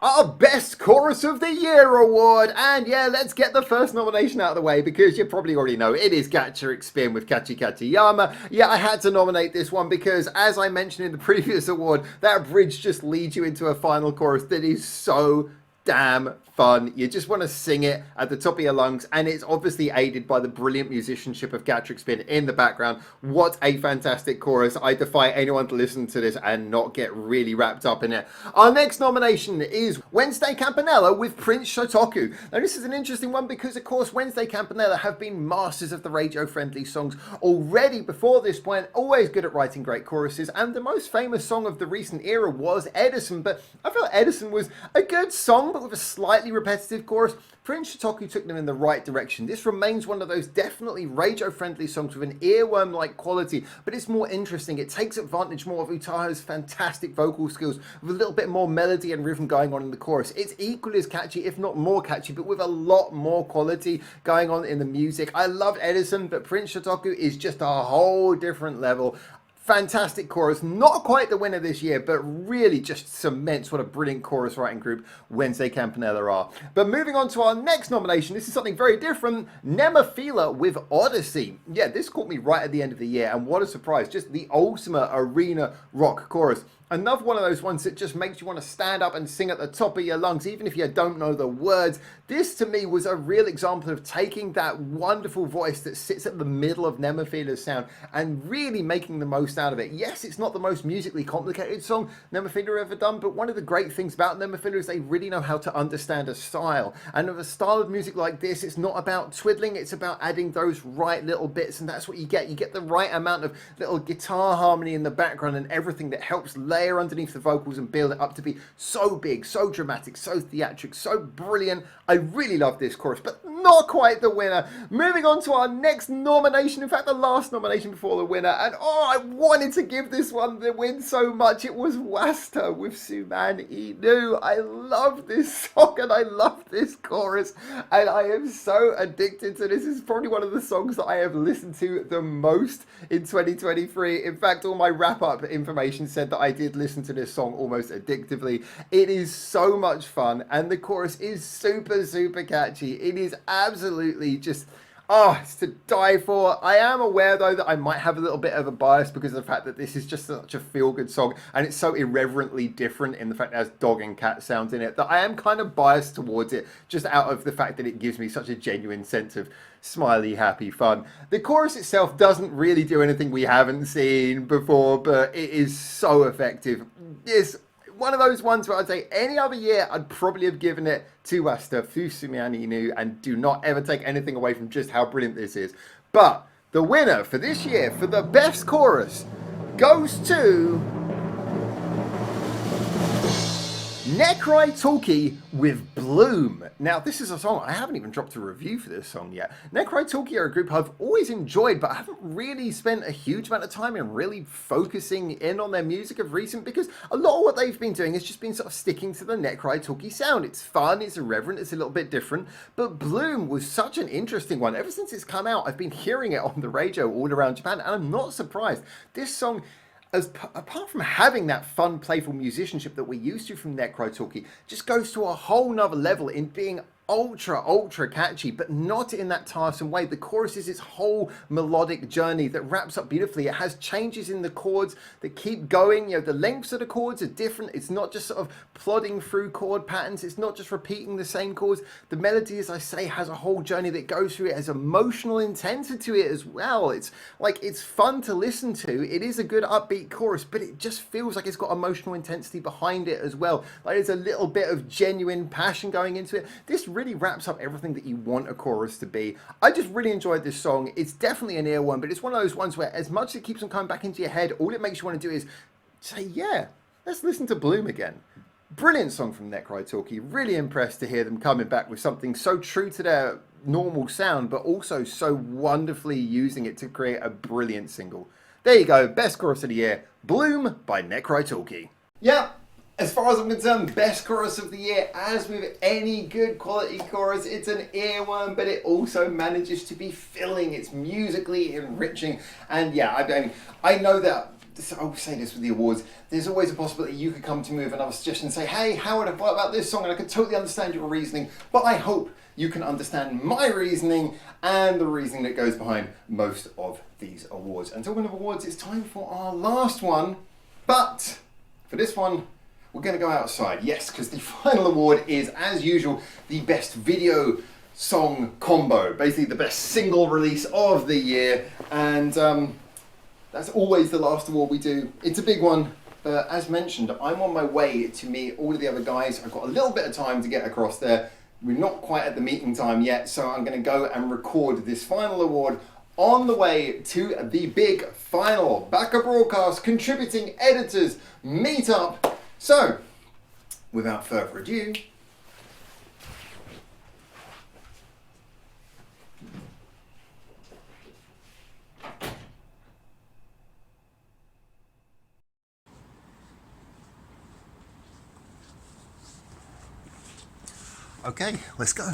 Our Best Chorus of the Year award, and yeah, let's get the first nomination out of the way because you probably already know it is Gatrick Spin with Kachi Kachiyama. Yeah, I had to nominate this one because, as I mentioned in the previous award, that bridge just leads you into a final chorus that is so damn fun. You just want to sing it at the top of your lungs, and it's obviously aided by the brilliant musicianship of Gatrick Spin in the background. What a fantastic chorus. I defy anyone to listen to this and not get really wrapped up in it. Our next nomination is Wednesday Campanella with Prince Shotoku. Now this is an interesting one because of course Wednesday Campanella have been masters of the radio-friendly songs already before this point, always good at writing great choruses, and the most famous song of the recent era was Edison, but I felt Edison was a good song, but with a slightly repetitive chorus, Prince Shotoku took them in the right direction. This remains one of those definitely radio-friendly songs with an earworm-like quality, but it's more interesting. It takes advantage more of Utaha's fantastic vocal skills with a little bit more melody and rhythm going on in the chorus. It's equally as catchy, if not more catchy, but with a lot more quality going on in the music. I love Edison, but Prince Shotoku is just a whole different level. Fantastic chorus, not quite the winner this year, but really just cements what a brilliant chorus writing group Wednesday Campanella are. But moving on to our next nomination, this is something very different, Nemophila with Odyssey. Yeah, this caught me right at the end of the year, and what a surprise, just the ultimate arena rock chorus. Another one of those ones that just makes you want to stand up and sing at the top of your lungs, even if you don't know the words. This, to me, was a real example of taking that wonderful voice that sits at the middle of Nemophila's sound and really making the most out of it. Yes, it's not the most musically complicated song Nemophila ever done, but one of the great things about Nemophila is they really know how to understand a style. And with a style of music like this, it's not about twiddling, it's about adding those right little bits, and that's what you get. You get the right amount of little guitar harmony in the background and everything that helps layer underneath the vocals and build it up to be so big, so dramatic, so theatric, so brilliant. I really love this chorus, but not quite the winner. Moving on to our next nomination, in fact the last nomination before the winner, and I wanted to give this one the win so much. It was Wasta with Suman Inu. I love this song and I love this chorus, and I am so addicted to this. This is probably one of the songs that I have listened to the most in 2023. In fact, all my wrap-up information said that I did listen to this song almost addictively. It is so much fun, and the chorus is super catchy. It is absolutely just, it's to die for. I am aware though that I might have a little bit of a bias because of the fact that this is just such a feel-good song, and it's so irreverently different in the fact that it has dog and cat sounds in it, that I am kind of biased towards it just out of the fact that it gives me such a genuine sense of smiley, happy fun. The chorus itself doesn't really do anything we haven't seen before, but it is so effective. It's one of those ones where I'd say any other year I'd probably have given it to Wasta Fusumiani Inu, and do not ever take anything away from just how brilliant this is. But the winner for this year for the best chorus goes to Necrai Talkie with Bloom. Now, this is a song, I haven't even dropped a review for this song yet. Necrai Talkie are a group I've always enjoyed, but I haven't really spent a huge amount of time in really focusing in on their music of recent, because a lot of what they've been doing has just been sort of sticking to the Necrai Talkie sound. It's fun, it's irreverent, it's a little bit different, but Bloom was such an interesting one. Ever since it's come out, I've been hearing it on the radio all around Japan, and I'm not surprised. This song, apart from having that fun, playful musicianship that we're used to from Necrai Talkie, just goes to a whole nother level in being ultra catchy, but not in that tiresome way. The chorus is its whole melodic journey that wraps up beautifully. It has changes in the chords that keep going. The lengths of the chords are different. It's not just sort of plodding through chord patterns. It's not just repeating the same chords. The melody, as I say, has a whole journey that goes through. It has emotional intensity to it as well. It's fun to listen to. It is a good upbeat chorus, but it just feels like it's got emotional intensity behind it as well. Like there's a little bit of genuine passion going into it. This really wraps up everything that you want a chorus to be. I just really enjoyed this song. It's definitely an earworm, but it's one of those ones where as much as it keeps on coming back into your head, all it makes you want to do is say, yeah, let's listen to Bloom again. Brilliant song from Necrai Talkie. Really impressed to hear them coming back with something so true to their normal sound, but also so wonderfully using it to create a brilliant single. There you go, best chorus of the year, Bloom by Necrai Talkie. Yeah. As far as I'm concerned, best chorus of the year. As with any good quality chorus, it's an earworm, but it also manages to be filling. It's musically enriching. And yeah, I know that, I'll say this with the awards, there's always a possibility you could come to me with another suggestion and say, hey, Howard, what about this song? And I could totally understand your reasoning, but I hope you can understand my reasoning and the reasoning that goes behind most of these awards. And talking of awards, it's time for our last one. But for this one, we're going to go outside, yes, because the final award is, as usual, the best video song combo, basically the best single release of the year, and that's always the last award we do. It's a big one, but as mentioned, I'm on my way to meet all of the other guys. I've got a little bit of time to get across there. We're not quite at the meeting time yet, so I'm going to go and record this final award on the way to the big final Baka Broadcast Contributing Editors Meetup. So, without further ado, Okay, let's go.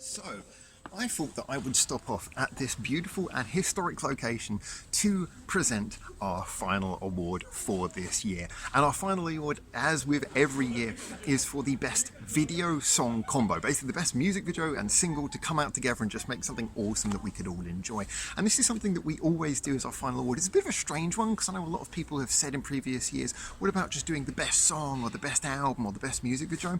So, I thought that I would stop off at this beautiful and historic location to present our final award for this year. And our final award, as with every year, is for the best video song combo. Basically the best music video and single to come out together and just make something awesome that we could all enjoy. And this is something that we always do as our final award. It's a bit of a strange one because I know a lot of people have said in previous years, what about just doing the best song or the best album or the best music video?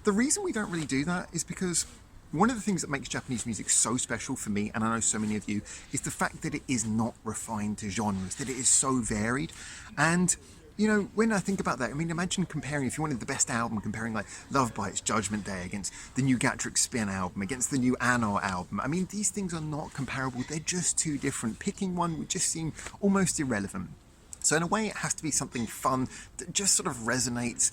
The reason we don't really do that is because one of the things that makes Japanese music so special for me, and I know so many of you, is the fact that it is not refined to genres, that it is so varied. And, you know, when I think about that, I mean, imagine comparing, if you wanted the best album, comparing like Love Bites Judgment Day against the new Gatrick Spin album, against the new Anno album. I mean, these things are not comparable, they're just too different. Picking one would just seem almost irrelevant. So in a way, it has to be something fun that just sort of resonates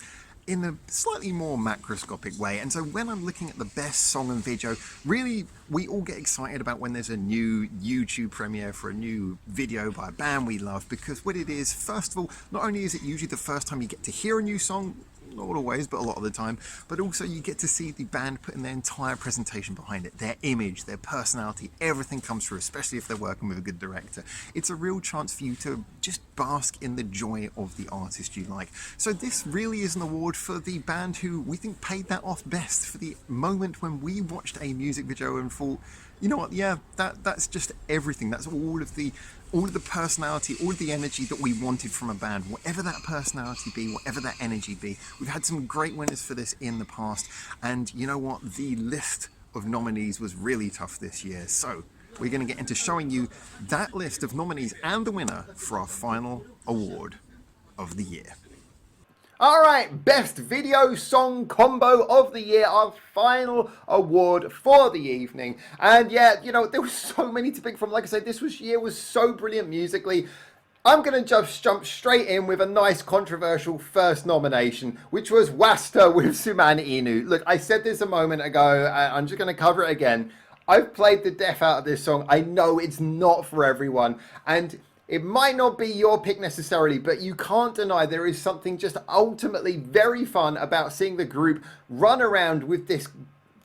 in a slightly more macroscopic way. And so when I'm looking at the best song and video, really we all get excited about when there's a new YouTube premiere for a new video by a band we love, because what it is, first of all, not only is it usually the first time you get to hear a new song, not always, but a lot of the time, but also you get to see the band putting their entire presentation behind it, their image, their personality, everything comes through, especially if they're working with a good director. It's a real chance for you to just bask in the joy of the artist you like. So this really is an award for the band who we think paid that off best, for the moment when we watched a music video and thought, you know what, yeah, that's just everything. That's all of the personality, all of the energy that we wanted from a band, whatever that personality be, whatever that energy be. We've had some great winners for this in the past, and you know what, the list of nominees was really tough this year. So we're going to get into showing you that list of nominees and the winner for our final award of the year. Alright, best video song combo of the year, our final award for the evening. And yeah, you know, there were so many to pick from. Like I said, this year was so brilliant musically. I'm going to just jump straight in with a nice controversial first nomination, which was Wasta with Sumana Inu. Look, I said this a moment ago, I'm just going to cover it again. I've played the death out of this song. I know it's not for everyone, and it might not be your pick necessarily, but you can't deny there is something just ultimately very fun about seeing the group run around with this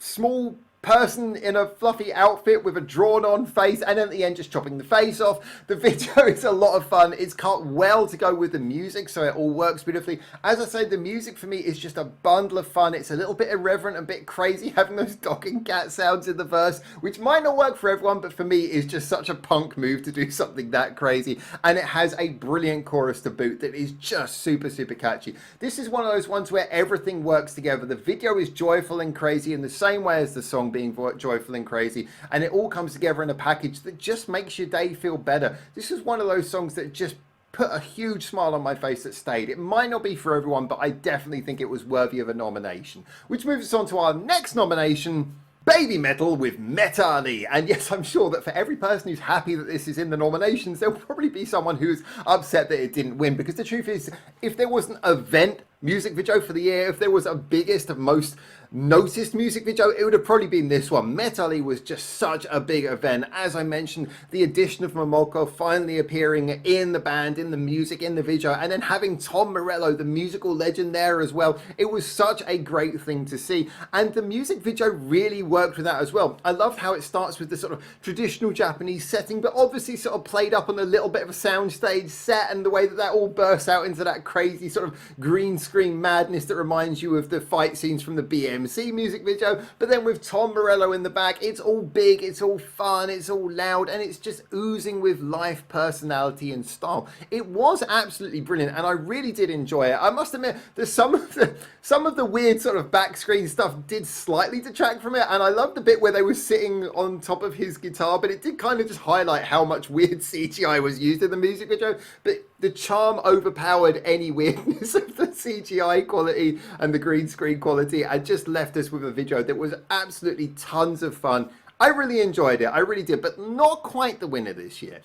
small person in a fluffy outfit with a drawn-on face, and at the end just chopping the face off. The video is a lot of fun. It's cut well to go with the music, so it all works beautifully. As I said, the music for me is just a bundle of fun. It's a little bit irreverent, a bit crazy, having those dog and cat sounds in the verse, which might not work for everyone, but for me is just such a punk move to do something that crazy. And it has a brilliant chorus to boot that is just super, super catchy. This is one of those ones where everything works together. The video is joyful and crazy in the same way as the song being joyful and crazy, and it all comes together in a package that just makes your day feel better. This is one of those songs that just put a huge smile on my face that stayed. It might not be for everyone, but I definitely think it was worthy of a nomination. Which moves us on to our next nomination, Baby Metal with Metali. And yes, I'm sure that for every person who's happy that this is in the nominations, there'll probably be someone who's upset that it didn't win, because the truth is, if there was an event music video for the year, if there was a biggest, most noticed music video, it would have probably been this one. Metali was just such a big event. As I mentioned, the addition of Momoko finally appearing in the band, in the music, in the video, and then having Tom Morello, the musical legend, there as well. It was such a great thing to see, and the music video really worked with that as well. I loved how it starts with the sort of traditional Japanese setting, but obviously sort of played up on a little bit of a soundstage set, and the way that all bursts out into that crazy sort of green screen madness that reminds you of the fight scenes from the BMC DMC music video, but then with Tom Morello in the back, it's all big, it's all fun, it's all loud, and it's just oozing with life, personality, and style. It was absolutely brilliant, and I really did enjoy it. I must admit that some of the weird sort of back screen stuff did slightly detract from it, and I loved the bit where they were sitting on top of his guitar, but it did kind of just highlight how much weird CGI was used in the music video. But the charm overpowered any weirdness of the CGI quality and the green screen quality, and just left us with a video that was absolutely tons of fun. I really enjoyed it, I really did, but not quite the winner this year.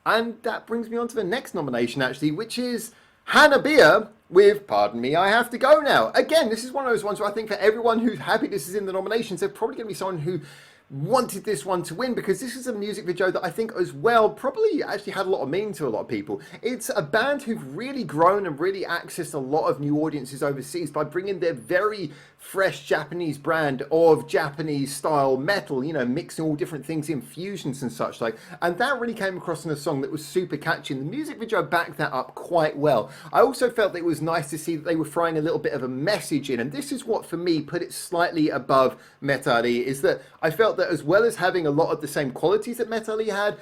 And that brings me on to the next nomination, actually, which is Hannah Beer with Pardon Me, I Have to Go Now. Again, this is one of those ones where I think for everyone who's happy this is in the nominations, there's probably going to be someone who wanted this one to win, because this is a music video that I think as well probably actually had a lot of meaning to a lot of people. It's a band who've really grown and really accessed a lot of new audiences overseas by bringing their very fresh Japanese brand of Japanese style metal, you know, mixing all different things in fusions and such like, and that really came across in a song that was super catchy, and the music video backed that up quite well. I also felt that it was nice to see that they were throwing a little bit of a message in, and this is what for me put it slightly above Metali, is that I felt that as well as having a lot of the same qualities that Metali had,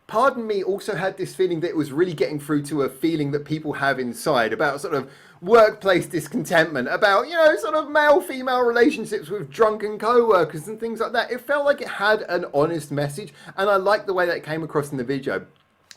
Pardon Me also had this feeling that it was really getting through to a feeling that people have inside about sort of workplace discontentment, about, you know, sort of male-female relationships with drunken co-workers and things like that. It felt like it had an honest message, and I liked the way that it came across in the video.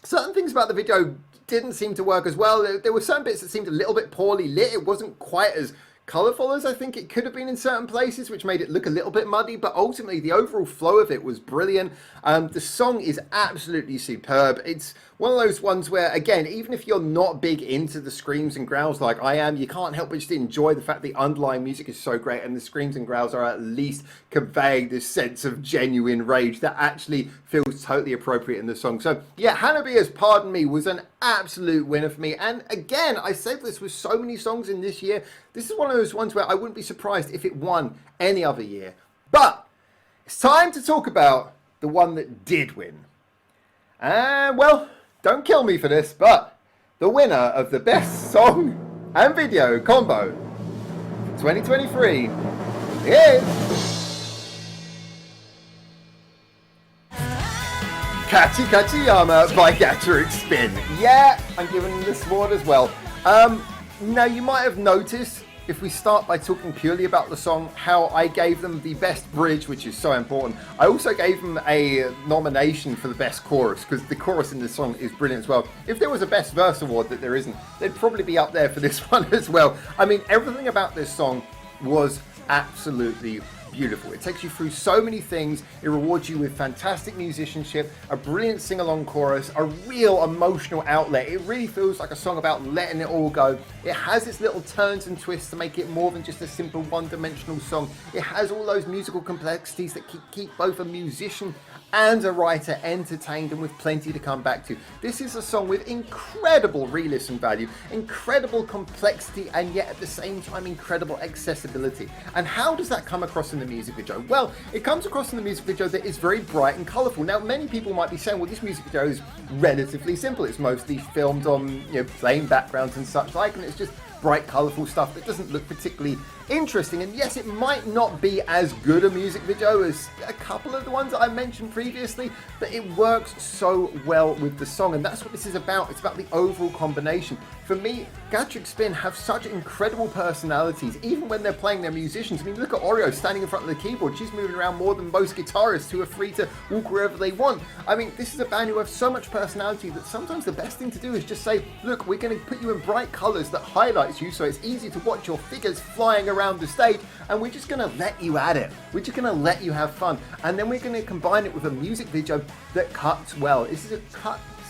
Certain things about the video didn't seem to work as well. There were some bits that seemed a little bit poorly lit. It wasn't quite as colourful as I think it could have been in certain places, which made it look a little bit muddy, but ultimately the overall flow of it was brilliant. The song is absolutely superb. It's one of those ones where, again, even if you're not big into the screams and growls like I am, you can't help but just enjoy the fact the underlying music is so great, and the screams and growls are at least conveying this sense of genuine rage that actually feels totally appropriate in the song. So yeah, Hannah Beer's Pardon Me was an absolute winner for me, and again, I said this with so many songs in this year, this is one of those ones where I wouldn't be surprised if it won any other year. But it's time to talk about the one that did win. And well, don't kill me for this, but the winner of the best song and video combo 2023 is Kachi Kachiyama by Gatrick Spin. Yeah, I'm giving this award as well. Now you might have noticed, if we start by talking purely about the song, how I gave them the best bridge, which is so important. I also gave them a nomination for the best chorus, because the chorus in this song is brilliant as well. If there was a best verse award that there isn't, they'd probably be up there for this one as well. I mean, everything about this song was absolutely beautiful. It takes you through so many things. It rewards you with fantastic musicianship, a brilliant sing-along chorus, a real emotional outlet. It really feels like a song about letting it all go. It has its little turns and twists to make it more than just a simple one-dimensional song. It has all those musical complexities that keep both a musician and a writer entertained and with plenty to come back to. This is a song with incredible re-listen value, incredible complexity, and yet at the same time incredible accessibility. And how does that come across in the music video? Well, it comes across in the music video that is very bright and colourful. Now, many people might be saying, well, this music video is relatively simple. It's mostly filmed on, you know, plain backgrounds and such like, and it's just bright, colourful stuff that doesn't look particularly interesting. And yes, it might not be as good a music video as a couple of the ones that I mentioned previously, but it works so well with the song, and that's what this is about. It's about the overall combination. For me, Gatrick Spin have such incredible personalities, even when they're playing their musicians. I mean, look at Oreo standing in front of the keyboard. She's moving around more than most guitarists who are free to walk wherever they want. I mean, this is a band who have so much personality that sometimes the best thing to do is just say, look, we're going to put you in bright colours that highlights you so it's easy to watch your figures flying around the stage, and we're just going to let you at it. We're just going to let you have fun, and then we're going to combine it with a music video that cuts well. This is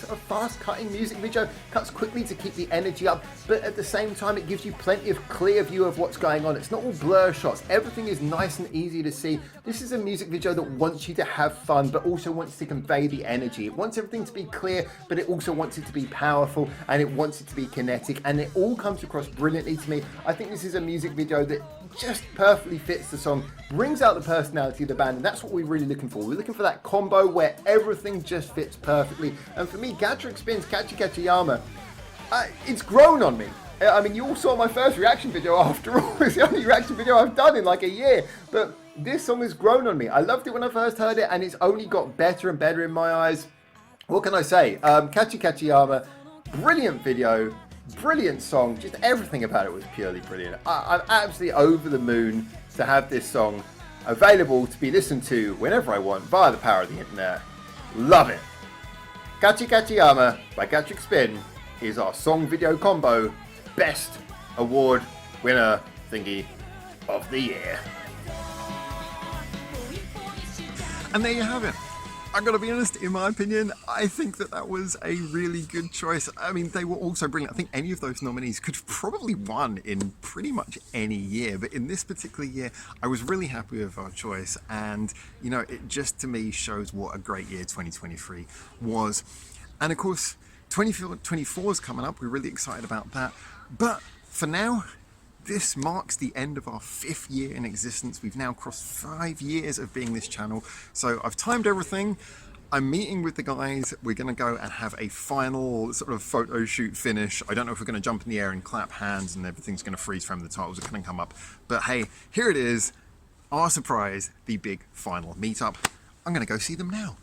a fast-cutting music video, cuts quickly to keep the energy up, but at the same time it gives you plenty of clear view of what's going on. It's not all blur shots. Everything is nice and easy to see. This is a music video that wants you to have fun, but also wants to convey the energy. It wants everything to be clear, but it also wants it to be powerful, and it wants it to be kinetic, and it all comes across brilliantly to me. I think this is a music video that just perfectly fits the song, brings out the personality of the band, and that's what we're really looking for. We're looking for that combo where everything just fits perfectly. And for me, Gatrick Spin's Kachi Kachiyama, it's grown on me. I mean, you all saw my first reaction video after all. It's the only reaction video I've done in like a year. But this song has grown on me. I loved it when I first heard it, and it's only got better and better in my eyes. What can I say? Catchy Catchy Armor, brilliant video, brilliant song. Just everything about it was purely brilliant. I'm absolutely over the moon to have this song available to be listened to whenever I want via the power of the internet. Love it. Catchy Catchy Armor by Gatrick Spin is our song video combo best award winner thingy of the year. And there you have it. I gotta be honest, in my opinion, I think that was a really good choice. I mean, they were all so brilliant. I think any of those nominees could have probably won in pretty much any year, but in this particular year, I was really happy with our choice. And, you know, it just to me shows what a great year 2023 was. And of course, 2024 is coming up. We're really excited about that. But for now, this marks the end of our 5th year in existence. We've now crossed 5 years of being this channel. So I've timed everything. I'm meeting with the guys. We're going to go and have a final sort of photo shoot finish. I don't know if we're going to jump in the air and clap hands and everything's going to freeze frame. The titles are going to come up. But hey, here it is. Our surprise, the big final meetup. I'm going to go see them now.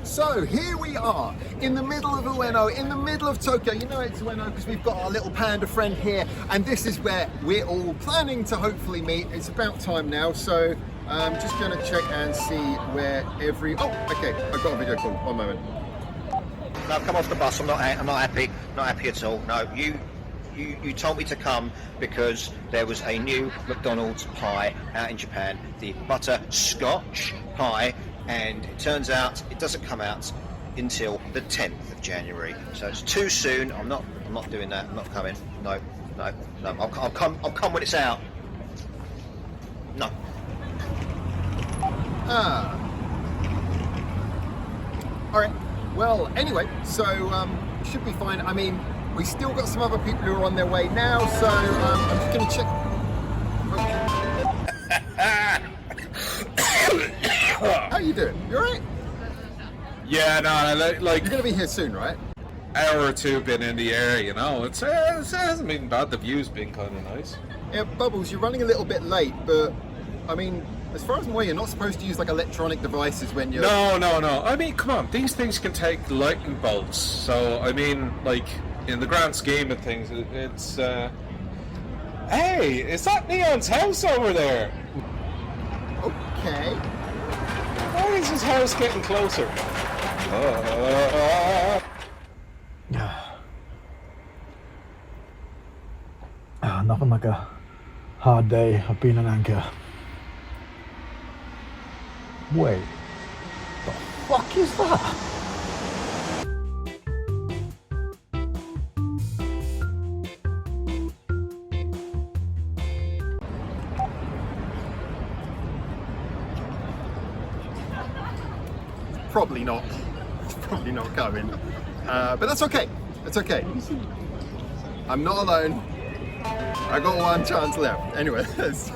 So here we are in the middle of Ueno, in the middle of Tokyo. You know it's Ueno because we've got our little panda friend here, and this is where we're all planning to hopefully meet. It's about time now, so I'm just going to check and see where Oh, okay, I've got a video call. 1 moment. No, come off the bus. I'm not happy. Not happy at all. No, you told me to come because there was a new McDonald's pie out in Japan, the butterscotch pie. And it turns out it doesn't come out until the 10th of January. So it's too soon. I'm not doing that. I'm not coming. No. I'll come when it's out. No. All right. Well, anyway, so should be fine. I mean, we still got some other people who are on their way now, so I'm just gonna check. How you doing? You alright? Yeah, no, like You're gonna be here soon, right? hour or two been in the air, you know. It hasn't been bad. The view's been kind of nice. Yeah, Bubbles, you're running a little bit late, but I mean, as far as I'm aware, you're not supposed to use like electronic devices when you're... No. I mean, come on. These things can take lightning bolts. So, I mean, like, in the grand scheme of things, it's... Hey, is that Neon's house over there? Okay. Why is his house getting closer? Nothing like a hard day of being an anchor. Wait, the fuck is that? Probably not. It's probably not coming. But that's okay. That's okay. I'm not alone. I got one chance left. Anyway, let's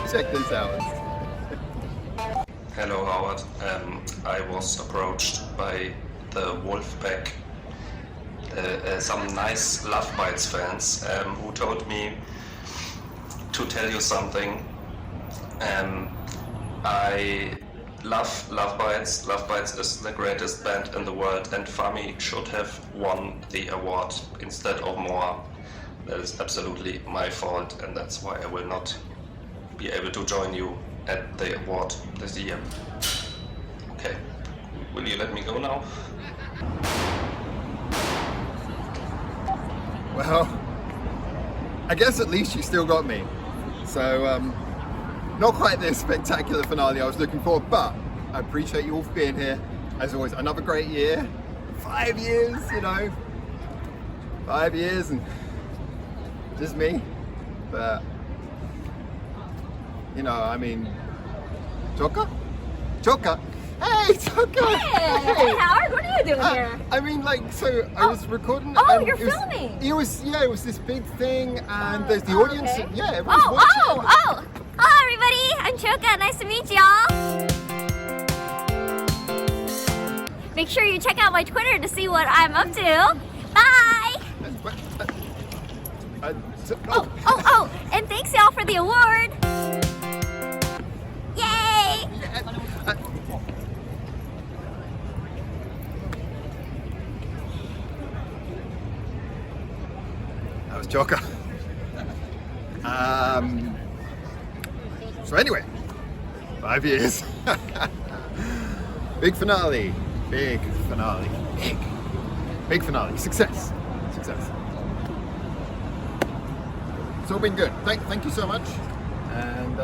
check this out. Hello Howard, I was approached by the Wolfpack, some nice Love Bites fans who told me to tell you something. I love Love Bites. Love Bites is the greatest band in the world, and Fami should have won the award instead of Moa. That is absolutely my fault, and that's why I will not be able to join you at the award this year. Okay, will you let me go now? Well, I guess at least you still got me. So, not quite this spectacular finale I was looking for, but I appreciate you all for being here. As always, another great year. 5 years, you know. 5 years and just me. But, you know, I mean, Choka? Hey, Tucker! Hey, Howard, what are you doing here? I mean, like, so I was recording. Oh, and you're it was, filming. It was this big thing, and there's the audience. okay. Yeah, everyone's Oh, watching. Hello, everybody. I'm Choka. Nice to meet y'all. Make sure you check out my Twitter to see what I'm up to. Bye. And thanks y'all for the award. Yay! That was Joker. So anyway, 5 years. Big finale. Big finale. Big finale. Success. It's all been good. Thank you so much. And